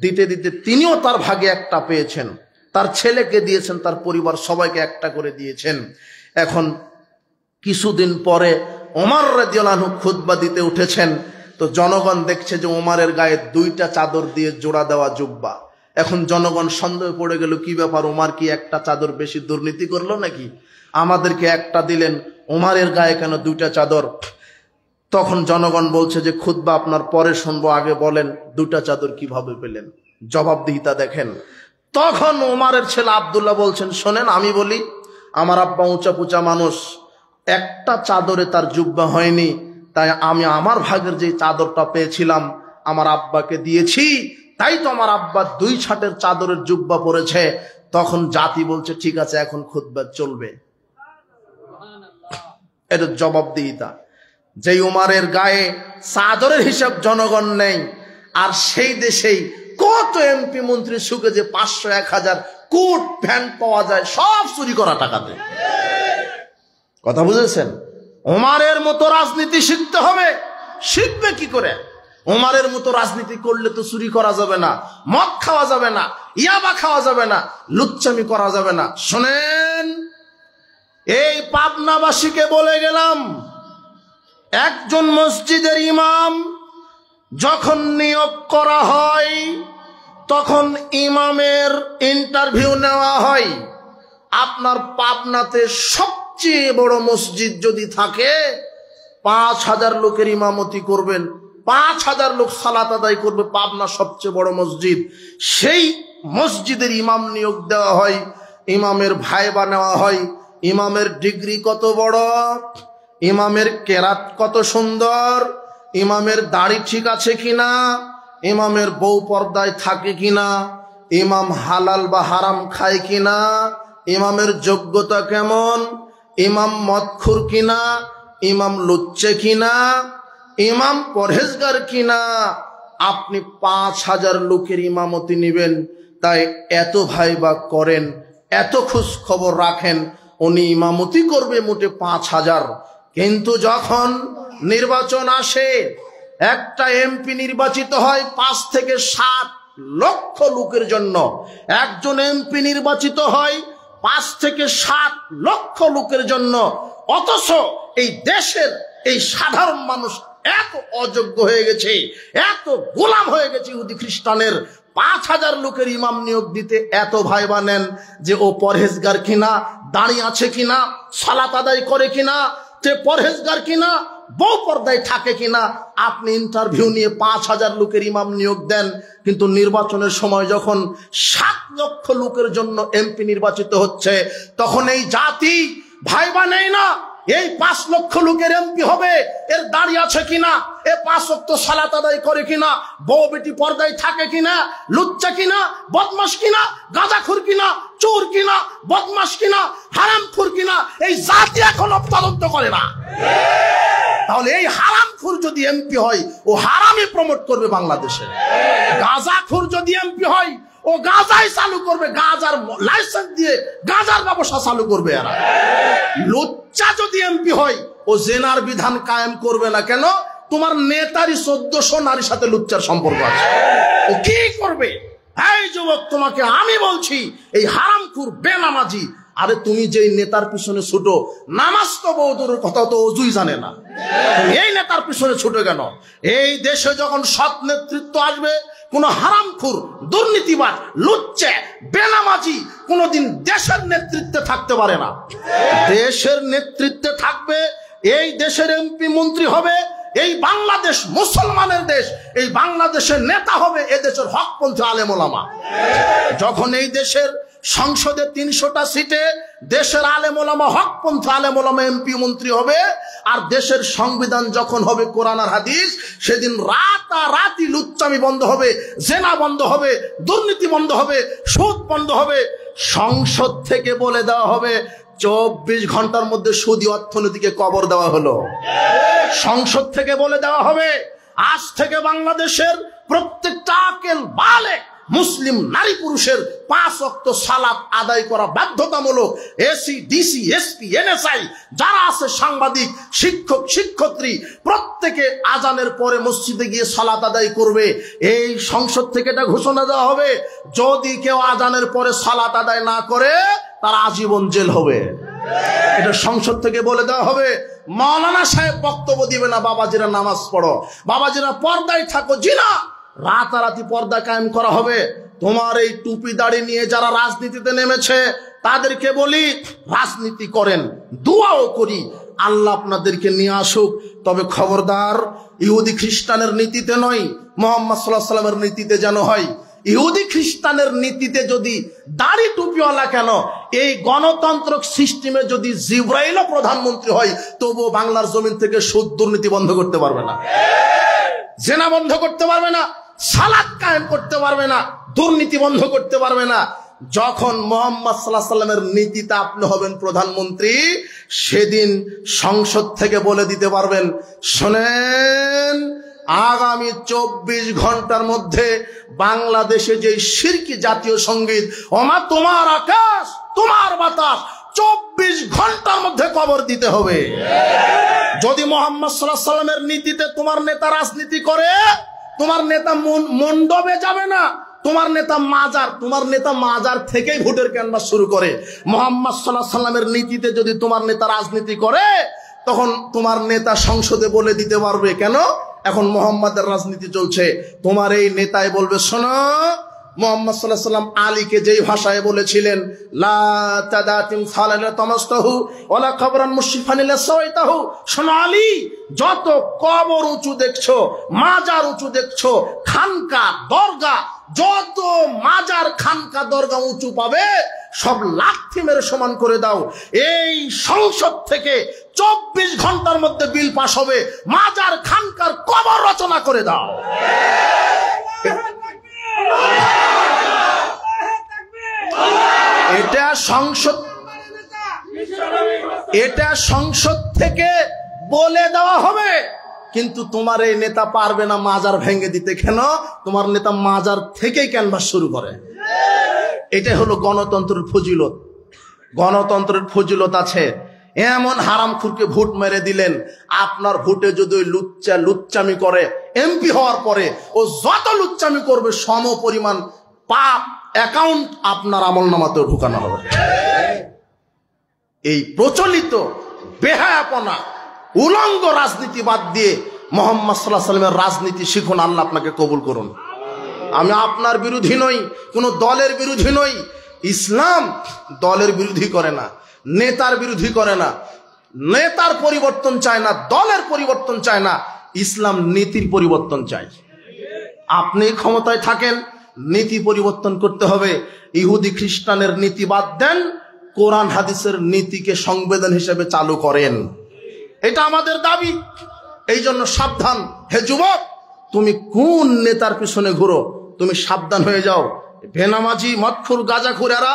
দিতে দিতে তিনিও তার ভাগে একটা পেয়েছেন, তার ছেলেকে দিয়েছেন, তার পরিবার সবাইকে একটা করে দিয়েছেন। এখন কিছুদিন পরে ওমর রাদিয়াল্লাহু আনহু খুতবা দিতে উঠেছেন, তো জনগণ দেখছে যে ওমরের গায়ে 2টা চাদর দিয়ে জোড়া দেওয়া জুব্বা। এখন জনগণ সন্দেহ পড়ে গেল, কি ব্যাপার, ওমর কি একটা চাদর বেশি দুর্নীতি করলো নাকি? আমাদেরকে একটা দিলেন, ওমরের গায়ে কেন 2টা চাদর? তখন জনগণ বলছে যে খুতবা আপনার পরে শুনবো, আগে বলেন 2টা চাদর কিভাবে পেলেন, জবাবদিহিতা দেখেন। তখন ওমরের ছেলে আব্দুল্লাহ বলছেন, শোনেন আমি বলি, আমার আব্বা উঁচা পুচা মানুষ, একটা চাদরে তার জুব্বা হয়নি, তাই আমি আমার ভাগের যে চাদরটা পেয়েছিলাম আমার আব্বাকে দিয়েছি, তাই তো আমার আব্বা 2 ছাটের চাদরের জুব্বা পরেছে। তখন জাতি বলছে, ঠিক আছে, এখন খুতবা চলবে। এটা জবাবদিহিতা। যে উমরের গায়ে চাদরের হিসাব জনগণ নেই, আর সেই দেশেই কত এমপি মন্ত্রী সুখে যে 500-1000 কোট প্যান্ট পাওয়া যায়, সব চুরি করা টাকাতে। কথা বুঝেছেন? ওমরের মতো রাজনীতি শিখতে হবে। শিখবে কি করে? ওমরের মতো রাজনীতি করলে তো চুরি করা যাবে না, মদ খাওয়া যাবে না, ইয়াবা খাওয়া যাবে না, লুচ্চামি করা যাবে না। শোনেন, এই পাবনাবাসীকে বলে গেলাম, একজন মসজিদের ইমাম যখন নিয়োগ করা হয়, তখন ইমামের ইন্টারভিউ নেওয়া হয়। আপনার পাবনাতে সবচেয়ে বড় মসজিদ যদি থাকে, 5000 লোকের ইমামতি করবেন, 5000 লোক সালাত আদায় করবে, পাবনা সবচেয়ে বড় মসজিদ। সেই মসজিদের ইমাম নিয়োগ দেওয়া হয়, ইমামের ভাইবা নেওয়া হয়। ইমামের ডিগ্রি কত বড়, ইমামের কেরাত কত সুন্দর, ইমামের দাড়ি ঠিক আছে কিনা, ইমামের বউ পর্দায় থাকে কিনা, ইমাম হালাল বা হারাম খায় কিনা, ইমামের যোগ্যতা কেমন, ইমাম মদখুর কিনা, ইমাম লুচ্চে কিনা, ইমাম পরহেজগার কিনা। আপনি 5000 লোকের ইমামতি নেবেন, তাই এত ভাইবা করেন, এত খোঁজ খবর রাখেন। উনি ইমামতি করবে মোটে 5000, কিন্তু যখন নির্বাচন আসে, একটা এমপি নির্বাচিত হয় 5 থেকে 7 লক্ষ লোকের জন্য। একজন এমপি নির্বাচিত হয় 5 থেকে 7 লক্ষ লোকের জন্য। অথচ এই দেশের এই সাধারণ মানুষ এত অযোগ্য হয়ে গেছে, এত গোলাম হয়ে গেছে ইহুদি খ্রিস্টানের। 5000 লোকের ইমাম নিয়োগ দিতে এত ভাইবা নেন যে ও পরহেজগার কিনা, দাঁড়িয়ে আছে কিনা, সালাত আদায় করে কিনা, যে পরহেজগার কিনা, বউ পর্দায় থাকে কিনা। আপনি ইন্টারভিউ নিয়ে 5000 লোকের ইমাম নিয়োগ দেন, কিন্তু নির্বাচনের সময় যখন 7 লক্ষ লোকের জন্য এমপি নির্বাচিত হচ্ছে, তখন এই জাতি ভাইবা নেই না এই 5 লক্ষ লোকের এমপি হবে, এর দাঁড়িয়ে আছে কিনা, এ 5 ওয়াক্ত সালাত আদায় করে কিনা, বউ বেটি পর্দায় থাকে কিনা, লুচ্চা কিনা, বদমাশ কিনা, গাঁজাখোর কিনা, চোর কিনা, বদমাশ কিনা, হারামখোর কিনা, এই জাতি এখনো তদন্ত করে না। তাহলে এই হারামখোর যদি এমপি হয়, ও হারামই প্রমোট করবে বাংলাদেশে। গাঁজাখোর যদি এমপি হয়, ও গাঁজাই চালু করবে, গাঁজার লাইসেন্স দিয়ে গাঁজার ব্যবসা চালু করবে এরা। লুচ্চা যদি এমপি হয়, ও জেনার বিধান কায়েম করবে না। কেন? তোমার নেতারই 1400 নারীর সাথে লুচ্চার সম্পর্ক আছে, ও কি করবে? এই যুবক, তোমাকে আমি বলছি, এই হারামখোর বেনামাজি, আরে তুমি যেই নেতার পিছনে ছুটো, নামাজ তো বৌদুর কথা তো অজুই জানে না, এই নেতার পিছনে ছুটে কেন? এই দেশে যখন সৎ নেতৃত্ব আসবে, কোন হারামখোর, দুর্নীতিবাজ, লুচ্চা, বেনামাজি কোনদিন দেশের নেতৃত্বে থাকতে পারে না। দেশের নেতৃত্বে থাকবে, এই দেশের এমপি মন্ত্রী হবে, এই বাংলাদেশ মুসলমানের দেশ, এই বাংলাদেশের নেতা হবে এ দেশের হকপন্থী আলেম ওলামা। যখন এই দেশের সংসদে 300টা সিটে দেশের আলেম ওলামা, হকপন্থী আলেম ওলামা এমপি মন্ত্রী হবে, আর দেশের সংবিধান যখন হবে কোরআন আর হাদিস, সেদিন রাতারাতি লুচ্চামি বন্ধ হবে, জেনা বন্ধ হবে, দুর্নীতি বন্ধ হবে, সুদ বন্ধ হবে। সংসদ থেকে বলে দেওয়া হবে 24 ঘন্টার মধ্যে সুদী অর্থনীতিকে কবর দেওয়া হলো। সংসদ থেকে বলে দেওয়া হবে আজ থেকে বাংলাদেশের প্রত্যেকটা আকেল বালেগ মুসলিম নারী পুরুষের 5 ওয়াক্ত সালাত আদায় করা বাধ্যতামূলক। এসি, ডিসি, এসপি, এনএসআই যারা আছে, সাংবাদিক, শিক্ষক, শিক্ষয়িত্রী, প্রত্যেকে আজানের পরে মসজিদে গিয়ে সালাত আদায় করবে। এই সংসদ থেকে এটা ঘোষণা দেওয়া হবে, যদি কেউ আজানের পরে সালাত আদায় না করে, তার আজীবন জেল হবে। এটা সংসদ থেকে বলে দেওয়া হবে। মাওলানা সাহেব বক্তব্য দিবে না, বাবাজিরা নামাজ পড়ো, বাবাজিরা পর্দায় থাকো। জিনা রাতারাতি পর্দা কায়েম করা হবে। তোমার এই টুপি দাড়ি নিয়ে যারা রাজনীতিতে নেমেছে, তাদেরকে বলি, রাজনীতি করেন, দোয়াও করি, আল্লাহ আপনাদেরকে নিয়ে আসুক। তবে খবরদার, ইহুদি খ্রিস্টানের নীতিতে নয়, মুহাম্মদ সাল্লাল্লাহু আলাইহি ওয়াসাল্লামের নীতিতে যেন হয়। ইহুদি খ্রিস্টানের নীতিতে যদি দাড়ি টুপিওয়ালা কেন, এই গণতান্ত্রিক সিস্টেমে যদি জিবরাইলও প্রধানমন্ত্রী হয়, তবুও বাংলার জমিন থেকে সুদ দুর্নীতি বন্ধ করতে পারবে না, জেনা বন্ধ করতে পারবে না, সালাত কায়েম করতে পারবে না, দুর্নীতি বন্ধ করতে পারবে না। যখন মুহাম্মদ সাল্লাল্লাহু আলাইহি ওয়াসাল্লামের নীতিতে আপনি হবেন প্রধানমন্ত্রী, সেদিন সংসদ থেকে বলে দিতে পারবেন, শোনেন, আগামী 24 ঘন্টার মধ্যে বাংলাদেশে যে শিরকি জাতীয় সঙ্গীত, ওমা তোমার আকাশ তোমার বাতাস, 24 ঘন্টার মধ্যে কবর দিতে হবে। যদি মুহাম্মদ সাল্লাল্লাহু আলাইহি ওয়াসাল্লামের নীতিতে তোমার নেতা রাজনীতি করে, তোমার নেতা মণ্ডপে যাবে না, তোমার নেতা মাজার থেকেই ভোটের ক্যানভাস শুরু করে। মুহাম্মদ সাল্লাল্লাহু আলাইহি ওয়াসাল্লামের নীতিতে যদি তোমার নেতা রাজনীতি করে, তখন তোমার নেতা সংসদে বলে দিতে পারবে, কেন এখন মুহাম্মাদের রাজনীতি চলছে। তোমার এই নেতাই বলবে, শোনো, মুহাম্মদ সাল্লাল্লাহু আলাইহি ওয়াসাল্লাম আলীকে যেই ভাষায় বলেছিলেন, লা তাদাতিম সালালা তামাসতাহু ওয়ালা কবরান মুশরিফান লা সাওয়াইতাহু, শোনো আলী, যত কবর উঁচু দেখছো, মাজার উঁচু দেখছো, খানকা দরগা, যত মাজার খানকা দরগা উঁচু পাবে, সব লাথি মেরে সমান করে দাও। এই সংসদ থেকে 24 ঘন্টার মধ্যে বিল পাস হবে, মাজার খানকার কবর রচনা করে দাও। এটা সংসদ থেকে বলে দেওয়া হবে। কিন্তু তোমার এই নেতা পারবে না মাজার ভেঙে দিতে। কেন? তোমার নেতা মাজার থেকেই ক্যানভাস শুরু করে। এটা হলো গণতন্ত্রের ফজিলত। গণতন্ত্রের ফজিলত আছে। এমন হারামখুরকে ভোট মেরে দিলেন, আপনার ভোটে যদি ওই লুচ্চামি করে, এমপি হওয়ার পরে ও যত লুচ্চামি করবে সম পরিমাণ পাপ অ্যাকাউন্ট আপনার আমলনামাতেও ঢুকানো হবে। এই প্রচলিত বেহায়াপনা উলঙ্গ রাজনীতি বাদ দিয়ে মুহাম্মদ সাল্লাল্লাহু আলাইহি ওয়াসাল্লামের রাজনীতি শিখুন। আল্লাহ আপনাকে কবুল করুন। আমি আপনার বিরোধী নই, কোন দলের বিরোধী নই। ইসলাম দলের বিরোধী করে না, নেতার বিরোধী করে না, নেতার পরিবর্তন চায় না, দলের পরিবর্তন চায় না। ইসলাম নীতির পরিবর্তন চায়। আপনি ক্ষমতায় থাকেন, নীতি পরিবর্তন করতে হবে। ইহুদি খ্রিস্টানের নীতি বাদ দেন, কোরআন হাদিসের নীতিকে সংবিধান হিসেবে চালু করেন। এটা আমাদের দাবি। এই জন্য সাবধান হে যুবক, তুমি কোন নেতার পিছনে ঘুরো, তুমি সাবধান হয়ে যাও। বেনামাজি মদখুর গাঁজাখুর এরা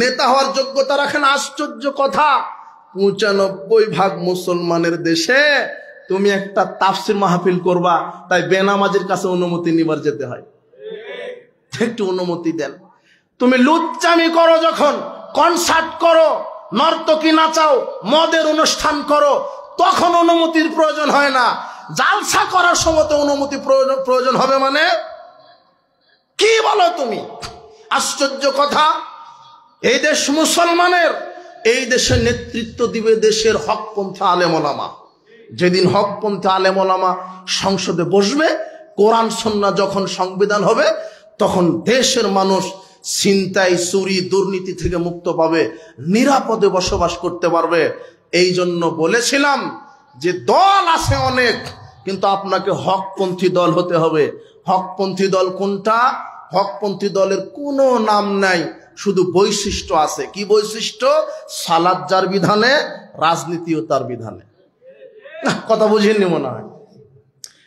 নেতা হওয়ার যোগ্যতা রাখেন। আশ্চর্য কথা, ৯৫% মুসলমানের দেশে তুমি একটা তাফসির মাহফিল করবা, তাই বেনামাজির কাছে অনুমতি নিবার যেতে হয়। একটু অনুমতি দেন। তুমি লুচ্চামি করো, যখন কনসার্ট করো, নর্তকী নাচাও, মদের অনুষ্ঠান করো, তখন অনুমতির প্রয়োজন হয় না। জালসা করার সময় তো অনুমতি প্রয়োজন হবে মানে কি বলো তুমি? আশ্চর্য কথা। এই দেশ মুসলমানের, এই দেশের নেতৃত্ব দিবে দেশের হকপন্থী আলেম ওলামা। যেদিন হকপন্থী আলেম ওলামা সংসদে বসবে, কোরআন সুন্নাহ যখন সংবিধান হবে, তখন দেশের মানুষ ছিনতাই, চুরি, দুর্নীতি থেকে মুক্ত পাবে, নিরাপদে বসবাস করতে পারবে। এই জন্য বলেছিলাম যে দল আছে অনেক, কিন্তু আপনাকে হকপন্থী দল হতে হবে। হকপন্থী দল কোনটা? হকপন্থী দলের কোনো নাম নাই, শুধু বৈশিষ্ট্য আছে। কি বৈশিষ্ট্য? সালাত যার বিধানে, রাজনীতিও তার বিধানে। কথা বুঝিনি মনে হয়।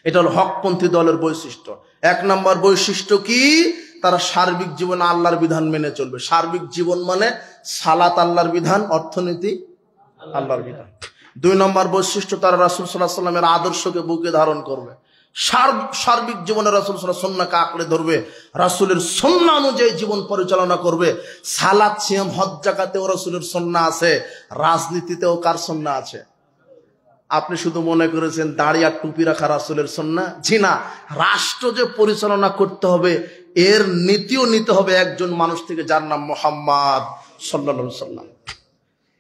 এটা হলো হকপন্থী দলের বৈশিষ্ট্য। ১ নম্বর বৈশিষ্ট্য কি? তারা সার্বিক জীবনে আল্লাহর বিধান মেনে চলবে। সার্বিক জীবন মানে সালাত আল্লাহর বিধান, অর্থনীতি আল্লাহর বিধান। ২ নম্বর বৈশিষ্ট্য, তারা রাসূল সাল্লাল্লাহু আলাইহি ওয়াসাল্লামের আদর্শকে বুকে ধারণ করবে। সার্বিক জীবনে রাসূল সাল্লাল্লাহু আলাইহি ওয়াসাল্লামকে আঁকড়ে ধরবে, রাসূলের সুন্নাহ অনুযায়ী জীবন পরিচালনা করবে। সালাত, সিয়াম, হজ, যাকাতেও রাসূলের সুন্নাহ আছে, রাজনীতিতেও কার সুন্নাহ আছে? আপনি শুধু মনে করেছেন দাড়ি আর টুপি রাখা রাসূলের সুন্নাহ? জি না। রাষ্ট্র যে পরিচালনা করতে হবে, এর নীতিও নিতে হবে একজন মানুষ থেকে, যার নাম মুহাম্মদ সাল্লাল্লাহু আলাইহি ওয়াসাল্লাম।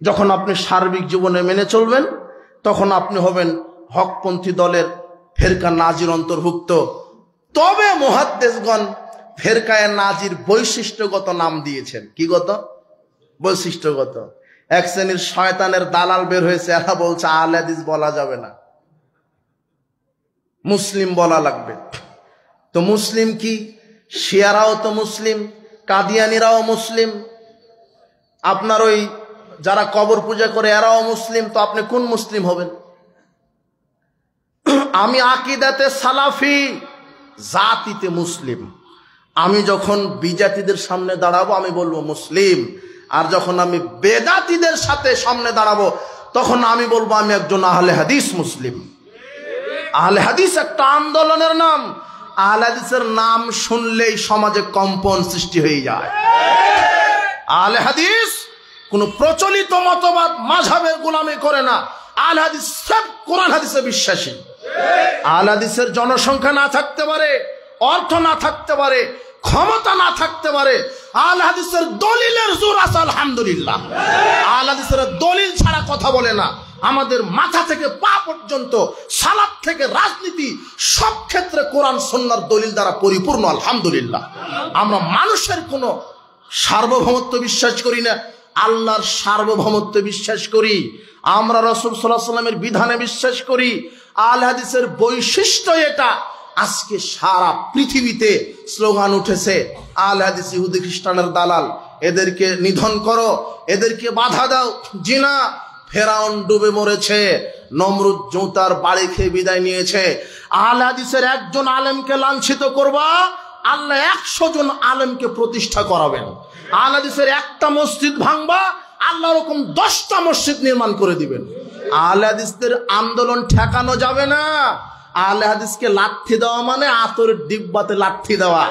যখন আপনি সার্বিক জীবনে মেনে চলবেন, তখন আপনি হবেন হকপন্থী দলের ফেরকা নাজির অন্তর্ভুক্ত। তবে মুহাদ্দিসগণ ফেরকায়ে নাজির বৈশিষ্ট্যগত নাম দিয়েছেন। কি গত? বৈশিষ্ট্যগত। এক শ্রেণীর শয়তানের দালাল বের হয়েছে, এরা বলছে আহলে হাদিস বলা যাবে না, মুসলিম বলা লাগবে। তো মুসলিম কি? শিয়ারাও তো মুসলিম, কাদিয়ানিরাও মুসলিম, আপনার ওই যারা কবর পূজা করে এরাও মুসলিম। তো আপনি কোন মুসলিম হবেন? আমি আকীদাতে সালাফি, জাতিতে মুসলিম। আমি যখন বিজাতিদের সামনে দাঁড়াবো আমি বলবো মুসলিম, আর যখন আমি বেদাতিদের সাথে সামনে দাঁড়াবো তখন আমি বলবো আমি একজন আহলে হাদিস মুসলিম। আহলে হাদিস একটা আন্দোলনের নাম। আহলে হাদিসের নাম শুনলেই সমাজে কম্পন সৃষ্টি হয়ে যায়। আহলে হাদিস কোন প্রচলিত মতবাদ মাযহাবের গোলামি করে না। আহলে হাদিস সব কোরআন হাদিসে বিশ্বাসী। আহলে হাদিসের জনসংখ্যা না থাকতে পারে, অর্থ না থাকতে পারে, ক্ষমতা না থাকতে পারে, আহলে হাদিসের দলিলের জোর আছে আলহামদুলিল্লাহ। আহলে হাদিসের দলিল ছাড়া কথা বলে না। আমাদের মাথা থেকে পা পর্যন্ত, সালাত থেকে রাজনীতি, সব ক্ষেত্রে কোরআন সুন্নাহর দলিল দ্বারা পরিপূর্ণ আলহামদুলিল্লাহ। আমরা মানুষের কোনো সার্বভৌমত্ব বিশ্বাস করি না, আল্লাহর সার্বভৌমত্বে বিশ্বাস করি। আমরা রাসূল সাল্লাল্লাহু আলাইহি ওয়াসাল্লামের বিধানে বিশ্বাস করি। আহলে হাদিসের বৈশিষ্ট্য এটা। আজকে সারা পৃথিবীতে স্লোগান উঠেছে আহলে হাদিস ইহুদি খ্রিস্টানের দালাল, এদেরকে নিধন করো, এদেরকে বাধা দাও। জিনা, ফেরাউন ডুবে মরেছে, নমরুদ জুতার বাড়ি খেয়ে বিদায় নিয়েছে। আহলে হাদিসের একজন আলেমকে লাঞ্ছিত করবা, আল্লাহ 100 জন আলেমকে প্রতিষ্ঠা করাবেন। আহলে হাদিসের একটা মসজিদ ভাঙবা, আল্লাহ এরকম 10টা মসজিদ নির্মাণ করে দিবেন। আহলে হাদিসদের আন্দোলন ঠেকানো যাবে না। আহলে হাদিসকে লাথি দেওয়া মানে আতরের ডিব্বাতে লাথি দেওয়া।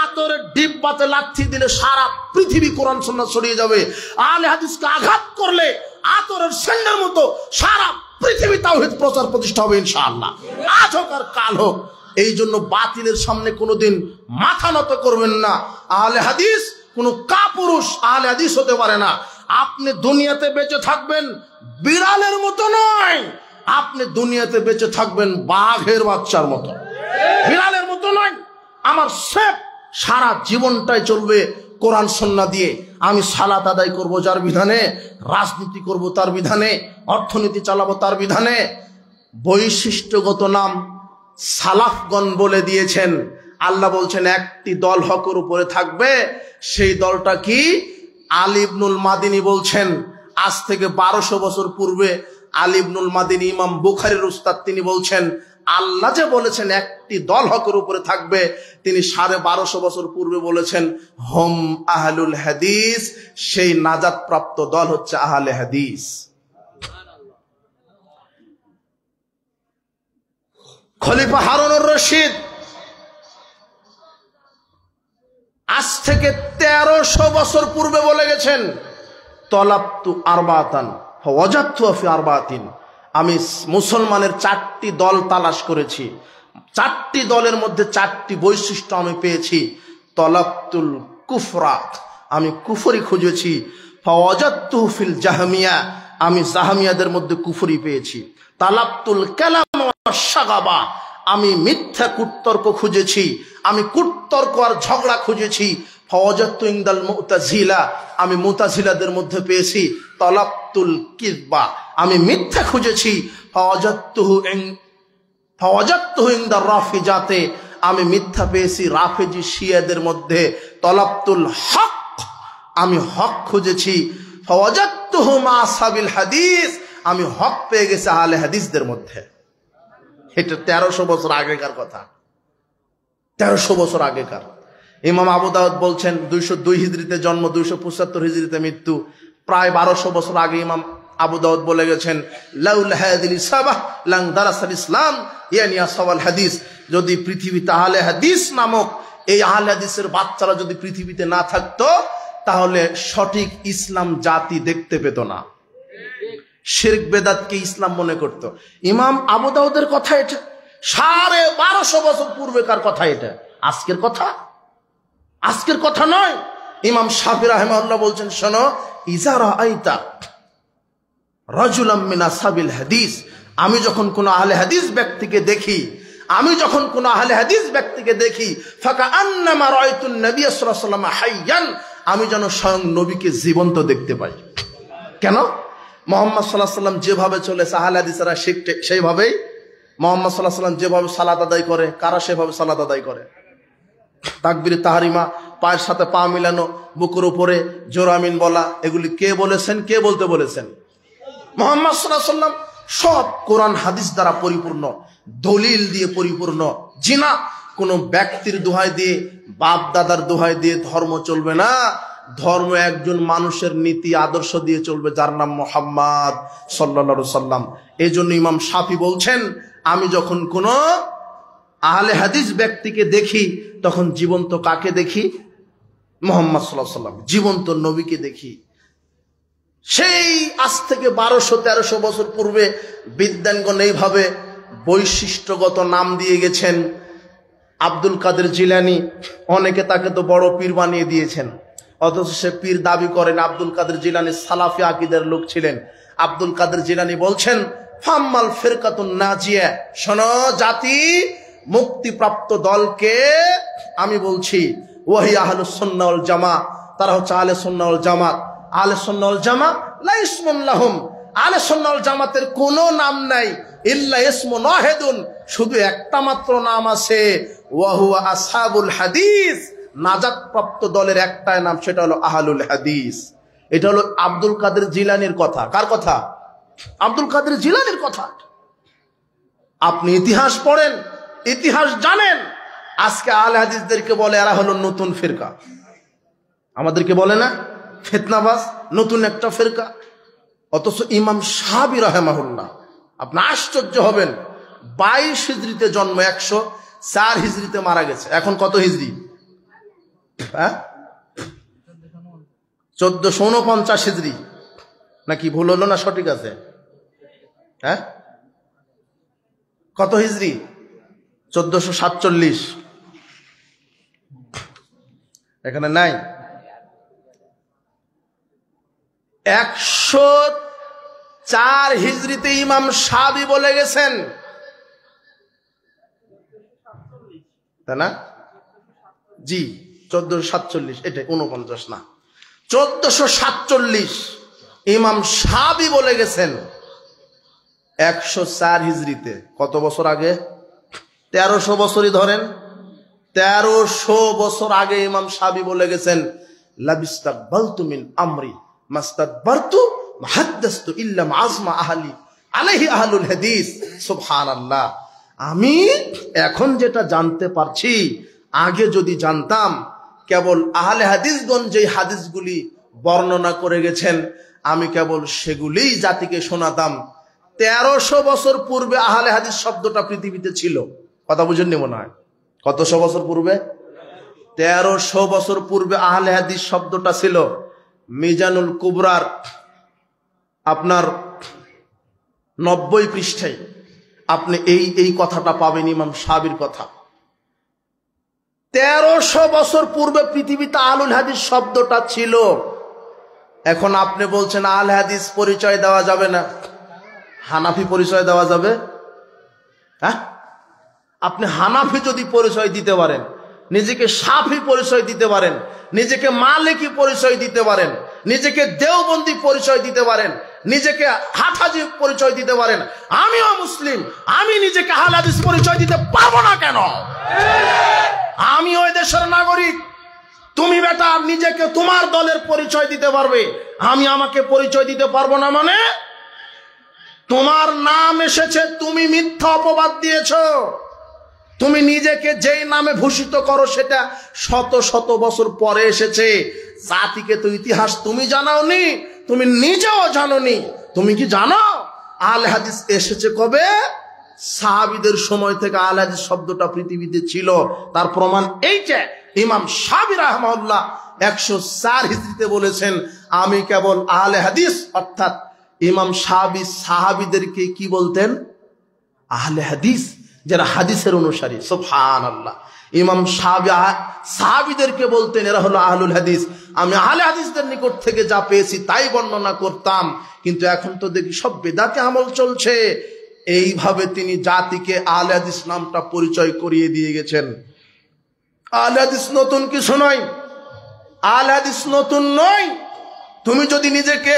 আতরের ডিব্বাতে লাথি দিলে সারা পৃথিবী কোরআন সুন্নাহ ছড়িয়ে যাবে। আহলে হাদিসকে আঘাত করলে আতরের সেন্ডের মতো সারা পৃথিবী তাওহীদ প্রচার প্রতিষ্ঠা হবে ইনশাআল্লাহ, আজ হোক আর কাল হোক। এই জন্য বাতিলের সামনে কোনোদিন মাথা নত করবেন না। আহলে হাদিস কোনো কাপুরুষ আহলে হাদিস হতে পারে না। আপনি দুনিয়াতে বেঁচে থাকবেন বিড়ালের মতো নয়, আপনি দুনিয়াতে বেঁচে থাকবেন বাঘের বাচ্চার মতো, বিড়ালের মতো নয়। আমার সেফ সারা জীবনটাই চলবে কোরআন সুন্নাহ দিয়ে। আমি সালাত আদায় করব যার বিধানে, রাজনীতি করব তার বিধানে, অর্থনীতি চালাবো তার বিধানে। বৈশিষ্ট্যগত নাম সালাফগণ বলে দিয়েছেন। আল্লাহ বলছেন একটি দল হকের উপরে থাকবে, সেই দলটা কি? আলী ইবনুল মাদিনী বলছেন, আজ থেকে 1200 বছর পূর্বে আলী ইবনুল মাদিনী ইমাম বুখারীর উস্তাদ, তিনি বলছেন আল্লাহ যে বলেছেন একটি দল হকের উপরে থাকবে, তিনি 1250 বছর পূর্বে বলেছেন হুম আহলুল হাদিস, সেই নাজাত প্রাপ্ত দল হচ্ছে আহলে হাদিস। খলিফা হারুনুর রশিদ আজ থেকে 1300 বছর পূর্বে বলে গেছেন তলাবতু আরবাতান ফাওয়াজাদতু ফি আরবাতিন, আমি মুসলমানের 4টি দল তালাশ করেছি, 4টি দলের মধ্যে 4টি বৈশিষ্ট্য আমি পেয়েছি। তলাবতুল কুফরা, আমি কুফরি খুঁজেছি। ফাওয়াজাদতু ফিল জাহমিয়া, আমি জাহমিয়াদের মধ্যে কুফরি পেয়েছি। তালাবতুল কালাম ওয়াশ শাগাবা, আমি মিথ্যা কুতর্ক খুঁজেছি, আমি কুতর্ক আর ঝগড়া খুঁজেছি। ফাওয়াজাদতু ইনদাল মুতাজিলা, আমি মুতাজিলাদের মধ্যে পেয়েছি। তালাবতুল কিযবা, আমি মিথ্যা খুঁজেছি। ফাওয়াজাদতুহু ইনদার রাফিজাতে, আমি মিথ্যা পেয়েছি রাফেজি শিয়াদের মধ্যে। তালাবতুল হক, আমি হক খুঁজেছি। ফাওয়াজাদতুহু মা আসহাবিল হাদিস, আমি হক পেয়ে গেছি আহলে হাদিসদের মধ্যে। এটা 1300 বছর আগেকার কথা, 1300 বছর আগেকার। ইমাম আবু দাউদ বলছেন 202 হিজরিতে জন্ম, 275 হিজরিতে মৃত্যু। প্রায় 1200 বছর আগে ইমাম আবু দাউদ বলে গেছেন লাউলা হাদিল ইসাবাহ লাং দারাসাল ইসলাম ইয়ানি আসহাবুল হাদিস, যদি পৃথিবীতে আহলে হাদিস নামক এই আহলে হাদিসের বাচ্চারা যদি পৃথিবীতে না থাকতো, তাহলে সঠিক ইসলাম জাতি দেখতে পেত না, শিরক বেদাতকে ইসলাম মনে করত। ইমাম আবু দাউদের কথা এটা, 1250 বছর পূর্বেকার কথা এটা, আজকের কথা, আজকের কথা নয়। ইমাম শাফি রাহিমাহুল্লাহ বলছেন, শোনো, ইজা রাআইতা রাজুলাম মিন আসহাবিল হাদিস, আমি যখন কোন আহলে হাদিস ব্যক্তিকে দেখি, আমি যখন কোন আহলে হাদিস ব্যক্তিকে দেখি, ফাকা আন্নামা রাআইতুন নবী সাল্লাল্লাহু আলাইহি ওয়াসাল্লাম হাইয়ান, আমি যেন স্বয়ং নবীকে জীবন্ত দেখতে পাই। কেন? মুহাম্মদ সাল্লাল্লাহু আলাইহি ওয়াসাল্লাম যেভাবে চলেছে আহলে হাদিসরা সেইভাবেই, মুহাম্মদ সাল্লাল্লাহু আলাইহি ওয়াসাল্লাম যেভাবে সালাত আদায় করে, কারা সেভাবে সালাত আদায় করে। তাকবীর তাহরিমা, পায়ের সাথে পা মিলানো, বুকের উপরে জোরামিন বলা, এগুলি কে বলেছেন? কে বলতে বলেছেন? মুহাম্মদ সাল্লাল্লাহু আলাইহি ওয়াসাল্লাম। সব কোরআন হাদিস দ্বারা পরিপূর্ণ, দলিল দিয়ে পরিপূর্ণ। জিনা কোনো ব্যক্তির দোহাই দিয়ে, বাপ দাদার দোহাই দিয়ে ধর্ম চলবে না। ধর্ম একজন মানুষের নীতি আদর্শ দিয়ে চলবে, যার নাম মুহাম্মদ সাল্লাল্লাহু আলাইহি ওয়াসাল্লাম। এই জন্য ইমাম শাফি বলছেন, আমি যখন কোন আহলে হাদিস ব্যক্তিকে দেখি, তখন জীবন্ত কাকে দেখি? মুহাম্মদ সাল্লাল্লাহু আলাইহি ওয়াসাল্লাম, জীবন্ত নবীকে দেখি। সেই আজ থেকে 1200-1300 বছর পূর্বে বিদ্বানগণ এইভাবে বৈশিষ্ট্যগত নাম দিয়ে গেছেন। আব্দুল কাদের জিলানী, অনেকে তাকে তো বড় পীর বানিয়ে দিয়েছেন, অথচ সে পীর দাবি করেন। আব্দুল কাদের জিলানী সালাফি আকীদার লোক ছিলেন। আব্দুল কাদের জিলানী বলছেন, ফাম্মাল ফিরকাতুন নাজিয়া, শোনো জাতি, মুক্তিপ্রাপ্ত দলকে আমি বলছি, ওয়াহি আহলুস সুন্নাহ ওয়াল জামা, তারা হচ্ছে আহলে সুন্নাহ ওয়াল জামাত। আহলে সুন্নাহ ওয়াল জামা লা ইসমুন লাহুম, আহলে সুন্নাহ ওয়াল জামাতের কোনো নাম নাই, ইল্লা ইসমুন ওয়াহিদুন, শুধু একটা মাত্র নাম আছে, ওয়া হুয়া আসহাবুল হাদিস, নাজাত প্রাপ্ত দলের একটাই নাম, সেটা হলো আহলুল হাদিস। এটা হলো আব্দুল কাদের জিলানীর কথা। কার কথা? আব্দুল কাদের জিলানীর কথা। আপনি ইতিহাস পড়েন, ইতিহাস জানেন। আজকে আহলে হাদিসদেরকে বলে এরা হলো নতুন ফিরকা, আমাদেরকে বলে না ফিতনাবাজ, নতুন একটা ফিরকা। অথচ ইমাম শাফি রাহিমাহুল্লাহ, আপনি আশ্চর্য হবেন, 22 হিজরিতে জন্ম, 104 হিজরিতে মারা গেছে। এখন কত হিজরি? 1449 হিজরি নাকি ভুল হলো না সঠিক আছে? হ্যাঁ, কত হিজরি? 1447। এখানে নাই। 104 হিজরিতে ইমাম শাবি বলে গেছেন, তাই না? জি, 1447, এটা 49 না, 1447 ইমাম শাবি বলে গেছেন। 104 হিজরিতে, কত বছর আগে? 1300 বছরই ধরেন, 1300 বছর আগে ইমাম শাবি বলে গেছেন, লাবিস্তাকবালতু মিন আমরি মাস্তাদবারতু মুহাদ্দাসতু ইল্লা আজমা আহলি আলাইহি আহলুল হাদিস। সুবহানাল্লাহ। আমি এখন যেটা জানতে পারছি, আগে যদি জানতাম, কেবল আহলে হাদিসগণ যে হাদিসগুলি বর্ণনা করে গেছেন আমি কেবল সেগুলিই জাতিকে শোনাতাম। 1300 বছর পূর্বে আহলে হাদিস শব্দটা পৃথিবীতে ছিল। কথা বুঝেননি মনে হয়? কতশো বছর পূর্বে? 1300 বছর পূর্বে আহলে হাদিস শব্দটা ছিল। মিজানুল কুবরার আপনার 90 পৃষ্ঠায় আপনি এই কথাটা পাবেন, ইমাম শাবির কথা। 1300 বছর পূর্বে পৃথিবীতে আহলুল হাদিস শব্দটা ছিল। এখন আপনি বলছেন আহলে হাদিস পরিচয় দেওয়া যাবে না, হানাফি পরিচয় দেওয়া যাবে? হ্যাঁ, আপনি হানাফি যদি পরিচয় দিতে পারেন, নিজেকে শাফি পরিচয় দিতে পারেন, নিজেকে মালিকি পরিচয় দিতে পারেন, নিজেকে দেওবন্দি পরিচয় দিতে পারেন, নিজেকে হাফাজি পরিচয় দিতে পারেন, আমিও মুসলিম, আমি নিজেকে আহলে হাদিস পরিচয় দিতে পারবো না কেন? আমি ওই দেশের নাগরিক। তুমি বেটা নিজেকে তোমার দলের পরিচয় দিতে পারবে, আমি আমাকে পরিচয় দিতে পারবো না? মানে তোমার নাম এসেছে, তুমি মিথ্যা অপবাদ দিয়েছো। তুমি নিজেকে যেই নামে ভূষিত করো সেটা শত শত বছর পরে এসেছে। জাতিকে তো ইতিহাস তুমি জানাওনি, তুমি নিজেও জানোনি। তুমি কি জানো আহলে হাদিস এসেছে কবে? সাহাবীদের সময় থেকে আহলে হাদিস শব্দটা পৃথিবীতে ছিল। তার প্রমাণ এইটা, ইমাম শাবি রাহমাহুল্লাহ 104 হিজরিতে বলেছেন, আমি কেবল আহলে হাদিস, অর্থাৎ ইমাম শাবি সাহাবীদেরকে কি বলতেন? আহলে হাদিস, যারা হাদিসের অনুসারী। সুবহানাল্লাহ। ইমাম শাবি সাহাবীদেরকে বলতেন এরা হলো আহলুল হাদিস। আমি আহলে হাদিসদের নিকট থেকে যা পেয়েছি তাই বর্ণনা করতাম, কিন্তু এখন তো দেখি সব বেদাতে আমল চলছে। এইভাবে তিনি জাতিকে আহলে হাদিস নামটা পরিচয় করিয়ে দিয়ে গেছেন। আহলে হাদিস নতুন কিছু নয়, আহলে হাদিস নতুন নয়। তুমি যদি নিজেকে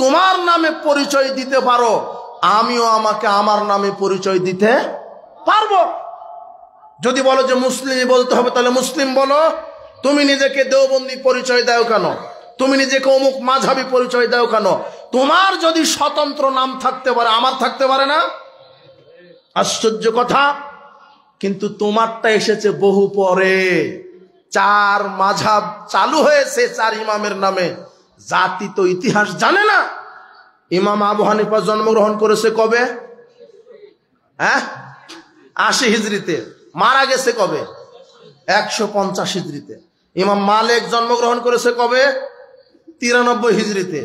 তোমার নামে পরিচয় দিতে পারো, আমিও আমাকে আমার নামে পরিচয় দিতে পারবো। যদি বলো যে মুসলিমই বলতে হবে, তাহলে মুসলিম বলো। তুমি নিজেকে দেওবন্দি পরিচয় দাও কেন? তুমি নিজেকে অমুক মাযহাবী পরিচয় দাও কেন? তোমার যদি স্বতন্ত্র নাম থাকতে পারে, আমার থাকতে পারে না? আশ্চর্য কথা। কিন্তু তোমারটা এসেছে বহু পরে। 4 মাযহাব চালু হয়েছে 4 ইমামের নামে। জাতি তো ইতিহাস জানে না। ইমাম আবু হানিফা জন্মগ্রহণ করেছে কবে? 80 হিজরিতে। মারা গেছে কবে? 150 হিজরিতে। ইমাম মালিক জন্মগ্রহণ করেছে কবে? 93 হিজরিতে।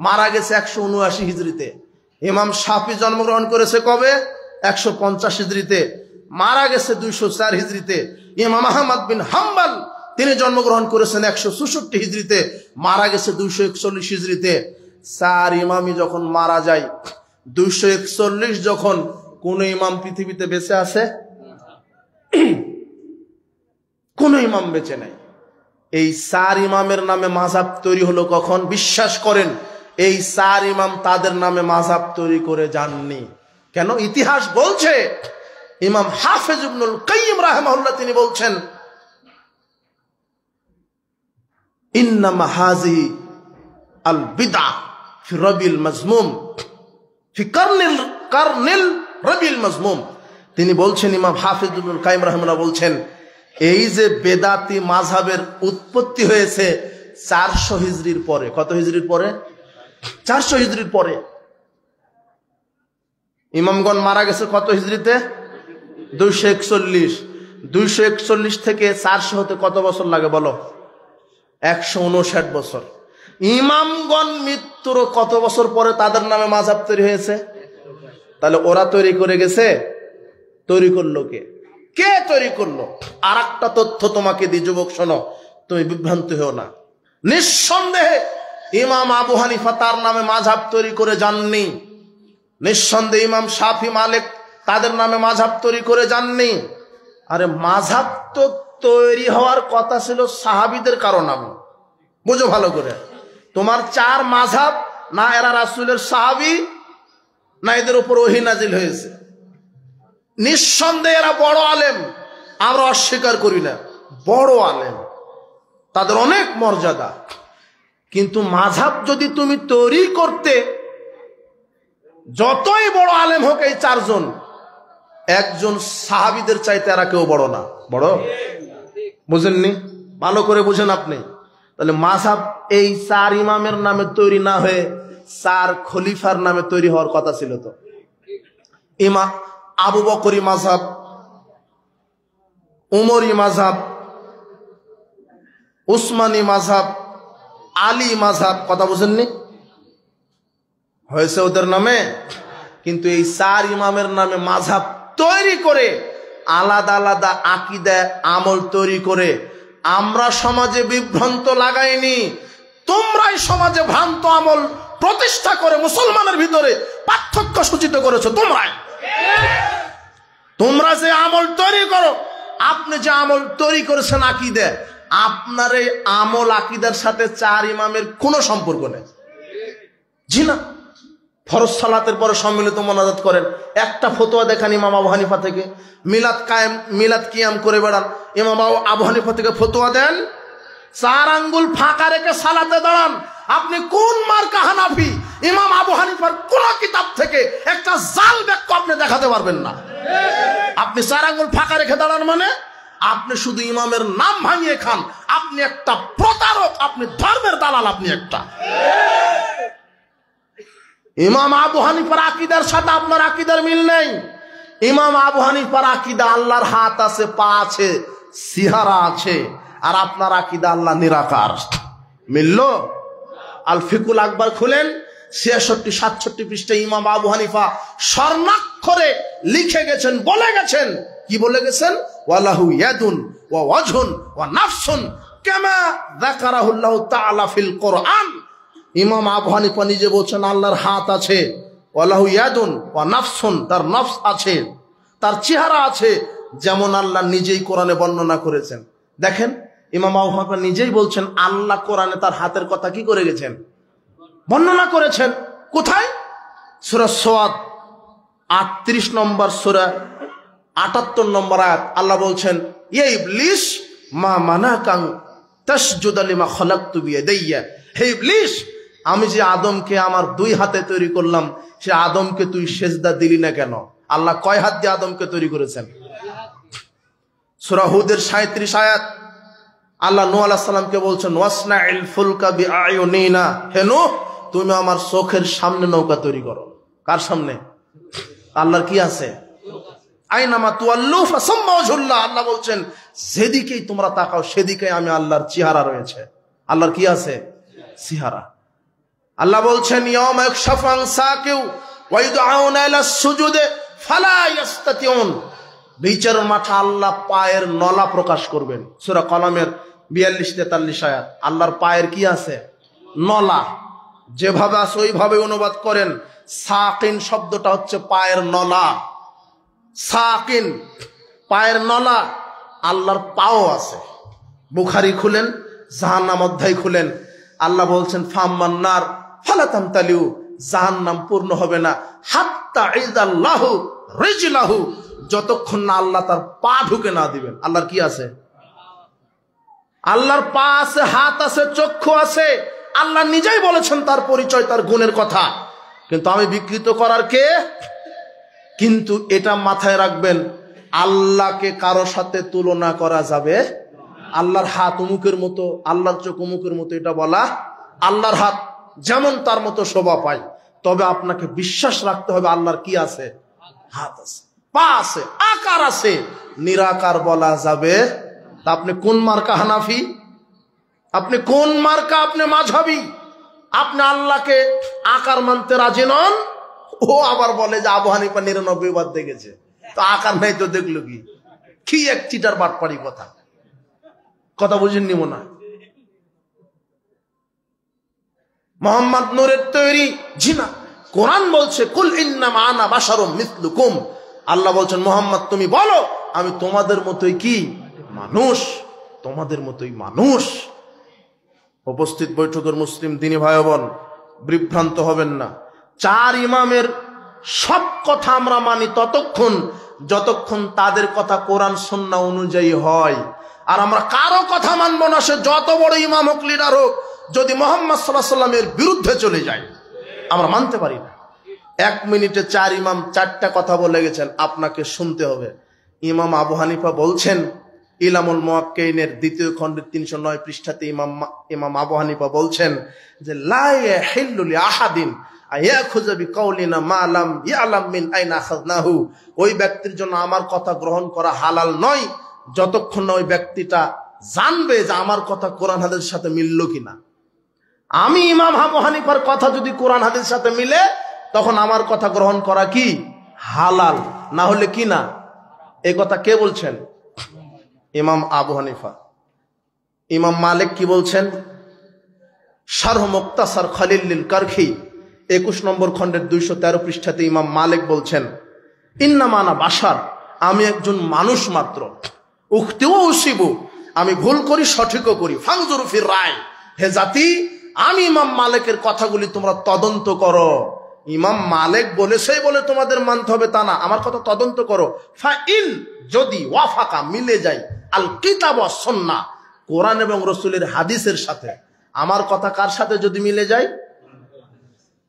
মারা গেছে 179 হিজরিতে। ইমাম শাফি জন্মগ্রহণ করেছে কবে? 150 হিজরিতে। মারা গেছে 204 হিজরিতে। ইমাম আহমদ বিন হাম্বল তিনি জন্মগ্রহণ করেছেন 164 হিজরিতে। মারা গেছে 241 হিজরিতে। 4 ইমামই যখন মারা যায়, 241 যখন, কোন ইমাম পৃথিবীতে বেঁচে আছে? কোন ইমাম বেঁচে নাই। এই 4 ইমামের নামে মাযহাব তৈরি হলো কখন? বিশ্বাস করেন এই 4 ইমাম তাদের নামে মাযহাব তৈরি করে যাননি। কেন? ইতিহাস বলছে। ইমাম হাফেজ ইবনুল কাইয়িম রাহিমাহুল্লাহ তিনি বলছেন, ইন্নামা হাযিহি আল বিদআ ফি রাবিল মাজমুম ফি কারনিল রাবিল মাজমুম। তিনি বলছেন, ইমাম হাফেজ ইবনুল কাইয়িম রাহিমাহুল্লাহ বলছেন, এই যে বেদাতি মাযহাবের উৎপত্তি হয়েছে 400 হিজরির পরে। কত হিজরির পরে? 400 হিজরির পরে। ইমামগণ মারা গেছে কত হিজরিতে? 241। 241 থেকে 400 হতে কত বছর লাগে বলো? 159 বছর। ইমামগণ মৃত্যুর কত বছর পরে তাদের নামে মাযহাব তৈরি হয়েছে? তাহলে ওরা তৈরি করে গেছে? তৈরি করলো কে? কে তৈরি করলো? আর একটা তথ্য তোমাকে দি, যুবক শোনো, তুমি বিভ্রান্ত হও না। নিঃসন্দেহে ইমাম আবু হানিফা তার নামে মাযহাব তৈরি করে যাননি। নিঃসন্দেহে ইমাম শাফি, মালিক তাদের নামে মাযহাব তৈরি করে যাননি। আরে মাযহাব তো তৈরি হওয়ার কথা ছিল সাহাবীদের কারো নামে। বুঝো ভালো করে, তোমার চার মাযহাব, না এরা রাসূলের সাহাবী, না এদের উপর ওহী নাজিল হয়েছে। নিঃসন্দেহে এরা বড় আলেম, আমরা অস্বীকার করি না, বড় আলেম, তাদের অনেক মর্যাদা। কিন্তু মাযহাব যদি তুমি তৈরি করতে, যতই বড় আলেম হোক এই চারজন, একজন সাহাবীদের চাইতে এরা কেউ বড় না। বড়? বুঝেননি? ভালো করে বুঝেন আপনি। তাহলে মাযহাব এই চার ইমামের নামে তৈরি না হয়ে চার খলিফার নামে তৈরি হওয়ার কথা ছিল। তো ইমাম আবু বকরি মাযহাব, উমরি মাযহাব, উসমানী মাযহাব, আলী মাযহাব, কথা বুঝেননি? হয়েছে ওদের নামে। কিন্তু এই চার ইমামের নামে মাযহাব তৈরি করে, আলাদা আলাদা আকীদা আমল তৈরি করে আমরা সমাজে বিভ্রান্ত লাগাইনি। তোমরাই সমাজে ভ্রান্ত আমল প্রতিষ্ঠা করে মুসলমানের ভিতরে পার্থক্য সূচিত করেছো। তোমরা যে আমল তৈরি করো, আপনি যে আমল তৈরি করেছেন আকীদা, আপনার এই আমল আকীদার সাথে চার ইমামের কোনো সম্পর্ক নেই। জি না। ফরজ সালাতের পরে সম্মিলিত মোনাজাত করেন, একটা ফতোয়া দেখান ইমাম আবু হানিফা থেকে। মিলাদ কিয়াম করে বেড়ান, ইমাম আবু হানিফা থেকে ফতোয়া দেন। চার আঙ্গুল ফাঁকা রেখে সালাতে দাঁড়ান, আপনি কোন মার্কা হানাফি? ইমাম আবু হানিফার কোন কিতাব থেকে একটা জাল বাক্য আপনি দেখাতে পারবেন না। আপনি চার আঙ্গুল ফাঁকা রেখে দাঁড়ান মানে আপনি শুধু ইমামের নাম ভাঙিয়ে খান, আপনি একটা প্রতারক, আপনি ধর্মের দালাল, আপনি একটা। ইমাম আবু হানিফার আকীদার সাথে আপনার আকীদার মিল নেই। ইমাম আবু হানিফার আকীদা আল্লাহর হাত আছে, পা আছে, সিহারা আছে, আর আপনার আকীদা আল্লাহ নিরাকার। মিলল? আল ফিকুল আকবার খুলেন, 66-67 পৃষ্ঠায় ইমাম আবু হানিফা স্বর্ণাক্ষরে লিখে গেছেন, বলে গেছেন। কি বলে গেছেন? ওয়ালাহু ইয়াদুন ওয়া ওয়াজহুন ওয়া নাফসুন কামা যাকারাহুল্লাহু তাআলা ফিল কোরআন। ইমাম আবু হানিফা নিজে বলছেন আল্লাহর হাত আছে, ওয়ালাহু ইয়াদুন ওয়া নাফসুন, তার নফস আছে, তার চেহারা আছে, যেমন আল্লাহ নিজেই কোরআনে বর্ণনা করেছেন। দেখেন, ইমাম আবু হানিফা নিজেই বলছেন আল্লাহ কোরআনে তার হাতের কথা কি করে গেছেন? বর্ণনা করেছেন। কোথায়? সূরা সাদ 38 নম্বর সূরা 78 নম্বর আয়াত। আল্লাহ বলছেন, ইয়া ইবলিস মা মানাকাং তাসজুদা লিমা খালাকতু বিয়াদাইয়া। হে ইবলিস, আমি যে আদমকে আমার দুই হাতে তৈরি করলাম, সে আদমকে তুই সেজদা দিলি না কেন? আল্লাহ কয় হাত দিয়ে আদমকে তৈরি করেছেন? সূরা হুদের 37 আয়াত। আল্লাহ নূহ আলাইহিস সালামকে বলছেন, ওয়াসনাইল ফুলকা বিআয়ুনিনা, হে নূহ, তুমি আমার চোখের সামনে নৌকা তৈরি করো। কার সামনে? আল্লাহর কি আছে? আইনামা তুয়াল্লু ফাসাম্মা ওয়াজহুল্লাহ। আল্লাহ বলছেন যেদিকেই তোমরা তাকাও সেদিকেই আমি আল্লাহর চেহারা রয়েছে। আল্লাহর কি আছে? চেহারা। আল্লাহ বলছেন ইয়াউমা ইয়াকশাফু আন সাকিউ ওয়া ইদউনা ইলাস সুজুদে ফালা ইস্তাতিউন। বিচারের মাঠে আল্লাহ পায়ের নলা প্রকাশ করবেন। সূরা কলমের 42-43 আয়াত। আল্লাহর পায়ের কি আছে? নলা। যেভাবে আছে ওইভাবে অনুবাদ করেন। সাকিন শব্দটা হচ্ছে পায়ের নলা। সাকিন, পায়ের নলা। আল্লাহর পাও আছে। বুখারী খুলেন, জাহান্নাম অধ্যায় খুলেন, আল্লাহ বলছেন ফাম্মান্নার ফালা তামতালিউ, জাহান্নাম পূর্ণ হবে না হাত্তা ইযাল্লাহু রিজলাহু, যতক্ষণ না আল্লাহ তার পা ঢুকে না দিবেন। আল্লাহর কি আছে? আল্লাহর পা আছে, হাত আছে, চক্ষু আছে। আল্লাহ নিজেই বলেছেন তার পরিচয়, তার গুণের কথা। কিন্তু আমি বিকৃত করার কে? কিন্তু এটা মাথায় রাখবেন, আল্লাহকে কারো সাথে তুলনা করা যাবে। আল্লাহর হাত অমুকের মতো, আল্লাহর চোখ অমুকের মতো, এটা বলা। আল্লাহর হাত যেমন তার মতো শোভা পায়, তবে আপনাকে বিশ্বাস রাখতে হবে আল্লাহর কি আছে? হাত আছে, পা আছে, আকার আছে। নিরাকার বলা যাবে? তা আপনি কোন মার্কা হানাফি? আপনি কোন মার্কা? আপনি মাযহাবী। আপনি আল্লাহকে আকার মানতে রাজি নন, ও আবার বলে যে আবু হানিফা 99 বার দেখেছে, তো আকার নাই তো দেখলো কি? কি এক চিটার বাটপাড়ি কথা বুঝেননি মনে হয়? মোহাম্মদ নূরের তৈরি? জি না। কোরআন বলছে কুল ইন্নামা আনা বাশারুম মিসলুকুম। আল্লাহ বলছেন মোহাম্মদ তুমি বলো আমি তোমাদের মতোই কি মানুষ, তোমাদের মতোই মানুষ। উপস্থিত বৈঠকের মুসলিম দিনী ভাই বোন, বিভ্রান্ত হবেন না। 4 ইমামের সব কথা আমরা মানি ততক্ষণ যতক্ষণ তাদের কথা কোরআন সুন্নাহ অনুযায়ী হয়। আর আমরা কারো কথা মানব না, সে যত বড় ইমাম হোক, লিডার হোক, যদি মুহাম্মদ সাল্লাল্লাহু আলাইহি ওয়াসাল্লামের বিরুদ্ধে চলে যায় আমরা মানতে পারি না। 1 মিনিটে 4 ইমাম 4টা কথা বলে গেছেন, আপনাকে শুনতে হবে। ইমাম আবু হানিফা বলছেন, ইলামুল মুওয়াক্কিনের 2য় খণ্ডের 309 পৃষ্ঠাতে ইমাম আবু হানিফা বলছেন যে লা ইয়াহিল্লু লি আহাদিন আয়াখুযা বিকাউলিনা মা লাম ইয়ালাম মিন আইনা আখাযনাহু। ওই ব্যক্তির জন্য আমার কথা গ্রহণ করা হালাল নয় যতক্ষণ না ওই ব্যক্তিটা জানবে যে আমার কথা কোরআন হাদিসের সাথে মিলল কিনা। আমি ইমাম আবু হানিফার কথা যদি কোরআন হাদিসের সাথে মিলে তখন আমার কথা গ্রহণ করা কি হালাল, না হলে কি না। এই কথা কে বলছেন? ইমাম আবু হানিফা। ইমাম মালিক কি বলছেন? শারহ মুক্তাসার খলিল লিল কারখি 21 নম্বর খণ্ডের 213 পৃষ্ঠাতে ইমাম মালিক বলছেন ইন্নামা আনা বাশার, আমি একজন মানুষ মাত্র। উখতিউ উসিবু, আমি ভুল করি সঠিকও করি। ফানজুরু ফির রায়, হে জাতি আমি ইমাম মালিকের কথাগুলি তোমরা তদন্ত করো। ইমাম মালিক বলেছেই বলে তোমাদের মানতে হবে তা না, আমার কথা তদন্ত করো। ফাইন, যদি ওয়াফাকা মিলে যায় আল কিতাব ওয়াস সুন্নাহ, কোরআন এবং রাসূলের হাদিসের সাথে আমার কথা কার সাথে যদি মিলে যায়,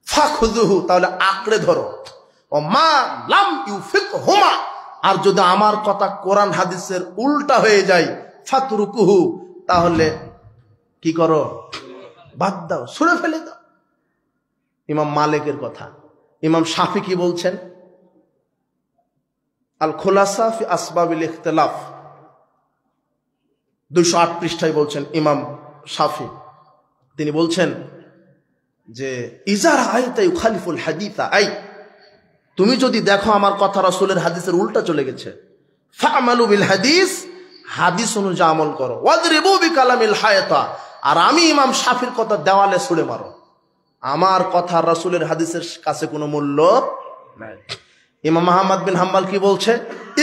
ফাখুযুহু, তাহলে আঁকড়ে ধরো। ও মা লাম ইউফিকহুমা, আর যদি আমার কথা কোরআন হাদিসের উল্টা হয়ে যায়, ফাতরুকুহু, তাহলে কি করো, বাদ দাও, ছুঁড়ে ফেলে দাও। ইমাম মালিকের কথা। ইমাম শাফি কি বলছেন? আল খুলাসা ফি আসবাবিল ইখতিলাফ 208 পৃষ্ঠায় বলছেন ইমাম শাফি, তিনি বলছেন যে ইজারা আইতা ইউখালিফুল হাদিসা, আই তুমি যদি দেখো আমার কথা রাসূলের হাদিসের উল্টা চলে গেছে, ফা'মালু বিল হাদিস, হাদিস অনুযায়ী আমল করো। ওয়াদরিবু বিকালামিল হায়াতা, আর আমি ইমাম শাফির কথা দেওয়ালে ছুঁড়ে মারো। আমার কথা রাসূলের হাদিসের কাছে কোনো মূল্য নাই। ইমাম আহমদ বিন হাম্বল কি বলছে?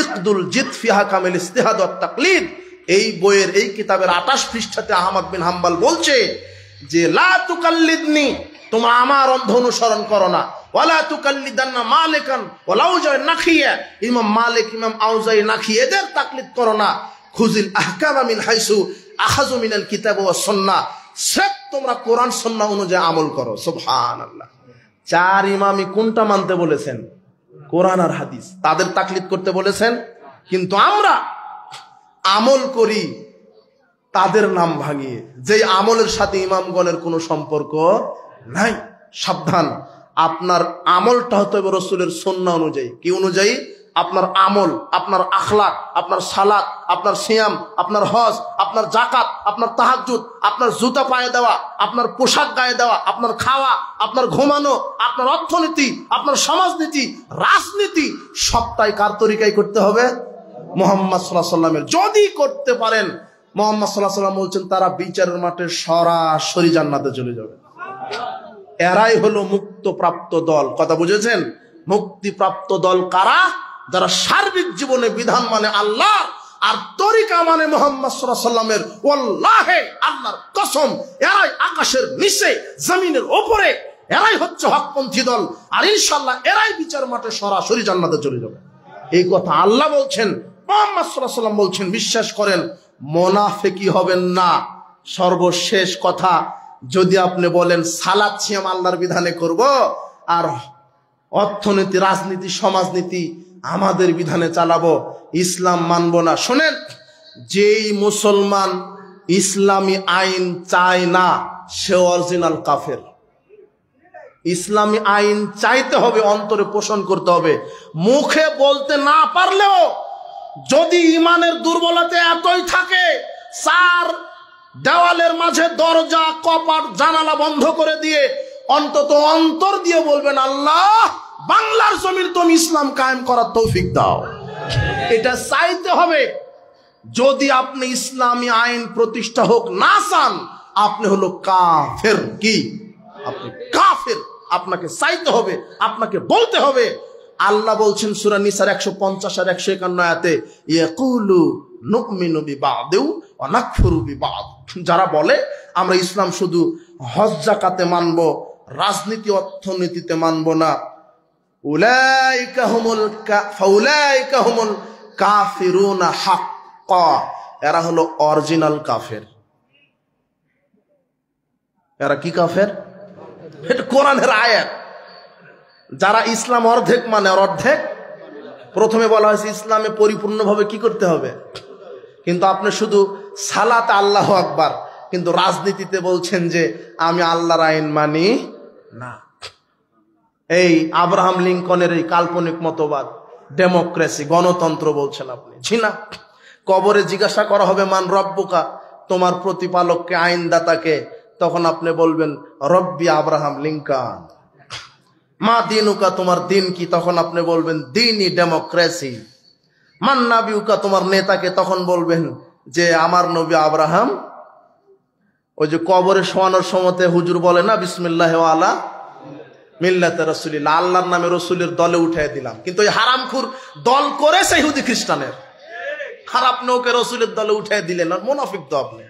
ইকদুল জিদ ফি হাকামিল ইজতিহাদ ওয়াত তাকলিদ, এই বইয়ের এই কিতাবের 28 পৃষ্ঠাতে আহমদ বিন হাম্বল বলছে যে লা তুকাল্লিদনি, তোমরা আমার অন্ধ অনুসরণ করো না। ওয়ালা তুকাল্লিদান্না মালিকান ওয়ালা আউজাই নাখিয়া, ইমাম মালিক ইমাম আউজাই নাখি এদের তাকলিদ করো না। খুজিল আহকামা মিন হাইসু আখাযু মিনাল কিতাব ওয়াস সুন্নাহ, সব তোমরা কোরআন সুন্নাহ অনুযায়ী আমল করো। সুবহানাল্লাহ। 4 ইমামই কোনটা মানতে বলেছেন? কোরআন আর হাদিস। তাদের তাকলিদ করতে বলেছেন, কিন্তু আমরা আমল করি তাদের নাম ভাঙিয়ে, যে আমলের সাথে ইমামগণের কোনো সম্পর্ক নাই। সাবধান, আপনার আমলটা হতে হবে রাসূলের সুন্নাহ অনুযায়ী। কি অনুযায়ী? আপনার আমল, আপনার আখলাক, আপনার সালাত, আপনার সিয়াম, আপনার হজ, আপনার জাকাত, আপনার তাহাজ্জুদ, আপনার জুতা পায়ে দেওয়া, আপনার পোশাক গায়ে দেওয়া, আপনার খাওয়া, আপনার ঘুমানো, আপনার অর্থনীতি, আপনার সমাজনীতি, রাজনীতি, সবটাই কার তরিকায় করতে হবে? মুহাম্মদ সাল্লাল্লাহু আলাইহি ওয়াসাল্লামের। যদি করতে পারেন, মুহাম্মদ সাল্লাল্লাহু আলাইহি ওয়াসাল্লাম বলছেন তারা বিচারের মাঠে সরাসরি জান্নাতে চলে যাবে। এরাই হলো মুক্তপ্রাপ্ত দল। কথা বুঝেছেন? মুক্তিপ্রাপ্ত দল কারা? যারা সার্বিক জীবনে বিধান মানে আল্লাহ আর তরিকা মানে মুহাম্মদ সাল্লাল্লাহু আলাইহি ওয়াসাল্লামের। ওয়াল্লাহি, আল্লাহর কসম, এরাই আকাশের নিচে জমিনের উপরে, এরাই হচ্ছে হকপন্থী দল। আর ইনশাআল্লাহ এরাই বিচার মাঠে সরাসরি জান্নাতে চলে যাবে। এই কথা আল্লাহ বলছেন, মুহাম্মদ সাল্লাল্লাহু আলাইহি ওয়াসাল্লাম বলছেন। বিশ্বাস করেন, মুনাফিকি হবেন না। সর্বশেষ কথা, যদি আপনি বলেন সালাত সিয়াম আল্লাহর বিধানে করব আর অর্থনীতি, রাজনীতি, সমাজনীতি আমাদের বিধানে চালাবো, ইসলাম মানবো না। শোনেন, যেই মুসলমান ইসলামী আইন চায় না সে অরিজিনাল কাফের। ইসলামী আইন চাইতে হবে, অন্তরে পোষণ করতে হবে। মুখে বলতে না পারলেও যদি ইমানের দুর্বলতা এতই থাকে, 4 দেওয়ালের মাঝে দরজা কপাট জানালা বন্ধ করে দিয়ে অন্তত অন্তর দিয়ে বলবেন, আল্লাহ বাংলার জমির তুমি ইসলাম কায়েম করার তৌফিক দাও। এটা চাইতে হবে। যদি আপনি ইসলামী আইন প্রতিষ্ঠা হোক না চান, আপনি হলো কাফের। কি? আপনি কাফের। আপনাকে চাইতে হবে, আপনাকে বলতে হবে। আল্লাহ বলছেন সূরা নিসার 150 আর 151 আয়াতে, ইয়াকুলু নুমিনু বিবাদু ওয়া নাকফুরু বিবাদ। যারা বলে আমরা ইসলাম শুধু হজ যাকাতে মানব, রাজনীতি অর্থনীতিতে মানব না, উলাইকা হুমুল কাফিরুনা হাক্কা। এরা হলো অরিজিনাল কাফের। এরা কি কাফের? এটা কোরআনের আয়াত। যারা ইসলাম অর্ধেক মানে আর অর্ধেক, প্রথমে বলা হয়েছে ইসলামে পরিপূর্ণভাবে কি করতে হবে, কিন্তু আপনি শুধু সালাতে আল্লাহু আকবার, কিন্তু রাজনীতিতে বলছেন যে আমি আল্লাহর আইন মানি না। এই আব্রাহাম লিঙ্কনের এই কাল্পনিক মতবাদ, ডেমোক্রেসি, গণতন্ত্র বলছেন আপনি। জি না। কবরে জিজ্ঞাসা করা হবে মান রব্বুকা, তোমার প্রতিপালককে, আইনদাতাকে, তখন আপনি বলবেন রব্বি আব্রাহাম লিঙ্কন। মা দিনুকা, তোমার দিন কি, তখন আপনি বলবেন দিনই ডেমোক্রেসি। মান নাবিউকা, তোমার নেতাকে, তখন বলবেন যে আমার নবী আব্রাহাম। ওই যে কবরে শোয়ানোর সময়তে হুজুর বলে না বিসমিল্লাহ আলা মিল্লাতে রাসূলিল্লাহ, আল্লাহর নামে রসুলের দলে উঠাই দিলাম। কিন্তু ওই হারামখুর দল করেছে ইহুদি খ্রিস্টানের, আর আপনি ওকে রসুলের দলে উঠাই দিলেন। আর মুনাফিক তো আপনি।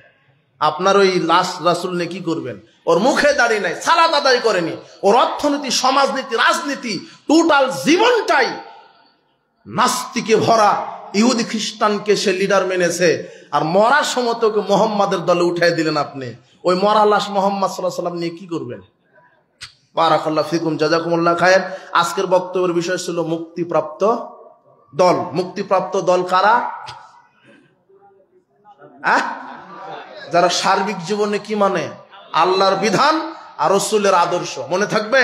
আপনার ওই লাশ রাসূল নিয়ে কি করবেন? ওর মুখে দাড়ি নাই, সালাত আদায় করেনি, ওর অর্থনীতি, সমাজনীতি, রাজনীতি, টোটাল জীবনটাই নাস্তিকে ভরা। ইহুদি খ্রিস্টানকে সে লিডার মেনেছে, আর মরার সময় ওকে মোহাম্মদের দলে উঠাই দিলেন আপনি। ওই মরা লাশ মোহাম্মদ সাল্লাল্লাহু আলাইহি ওয়াসাল্লাম নিয়ে কি করবেন? বারাকাল্লাহু ফিকুম, জাযাকুমুল্লাহ খায়ের। আজকের বক্তব্যের বিষয় ছিল মুক্তিপ্রাপ্ত দল। মুক্তিপ্রাপ্ত দল কারা? যারা সার্বিক জীবনে কি মানে? আল্লাহর বিধান আর রাসূলের আদর্শ। মনে থাকবে?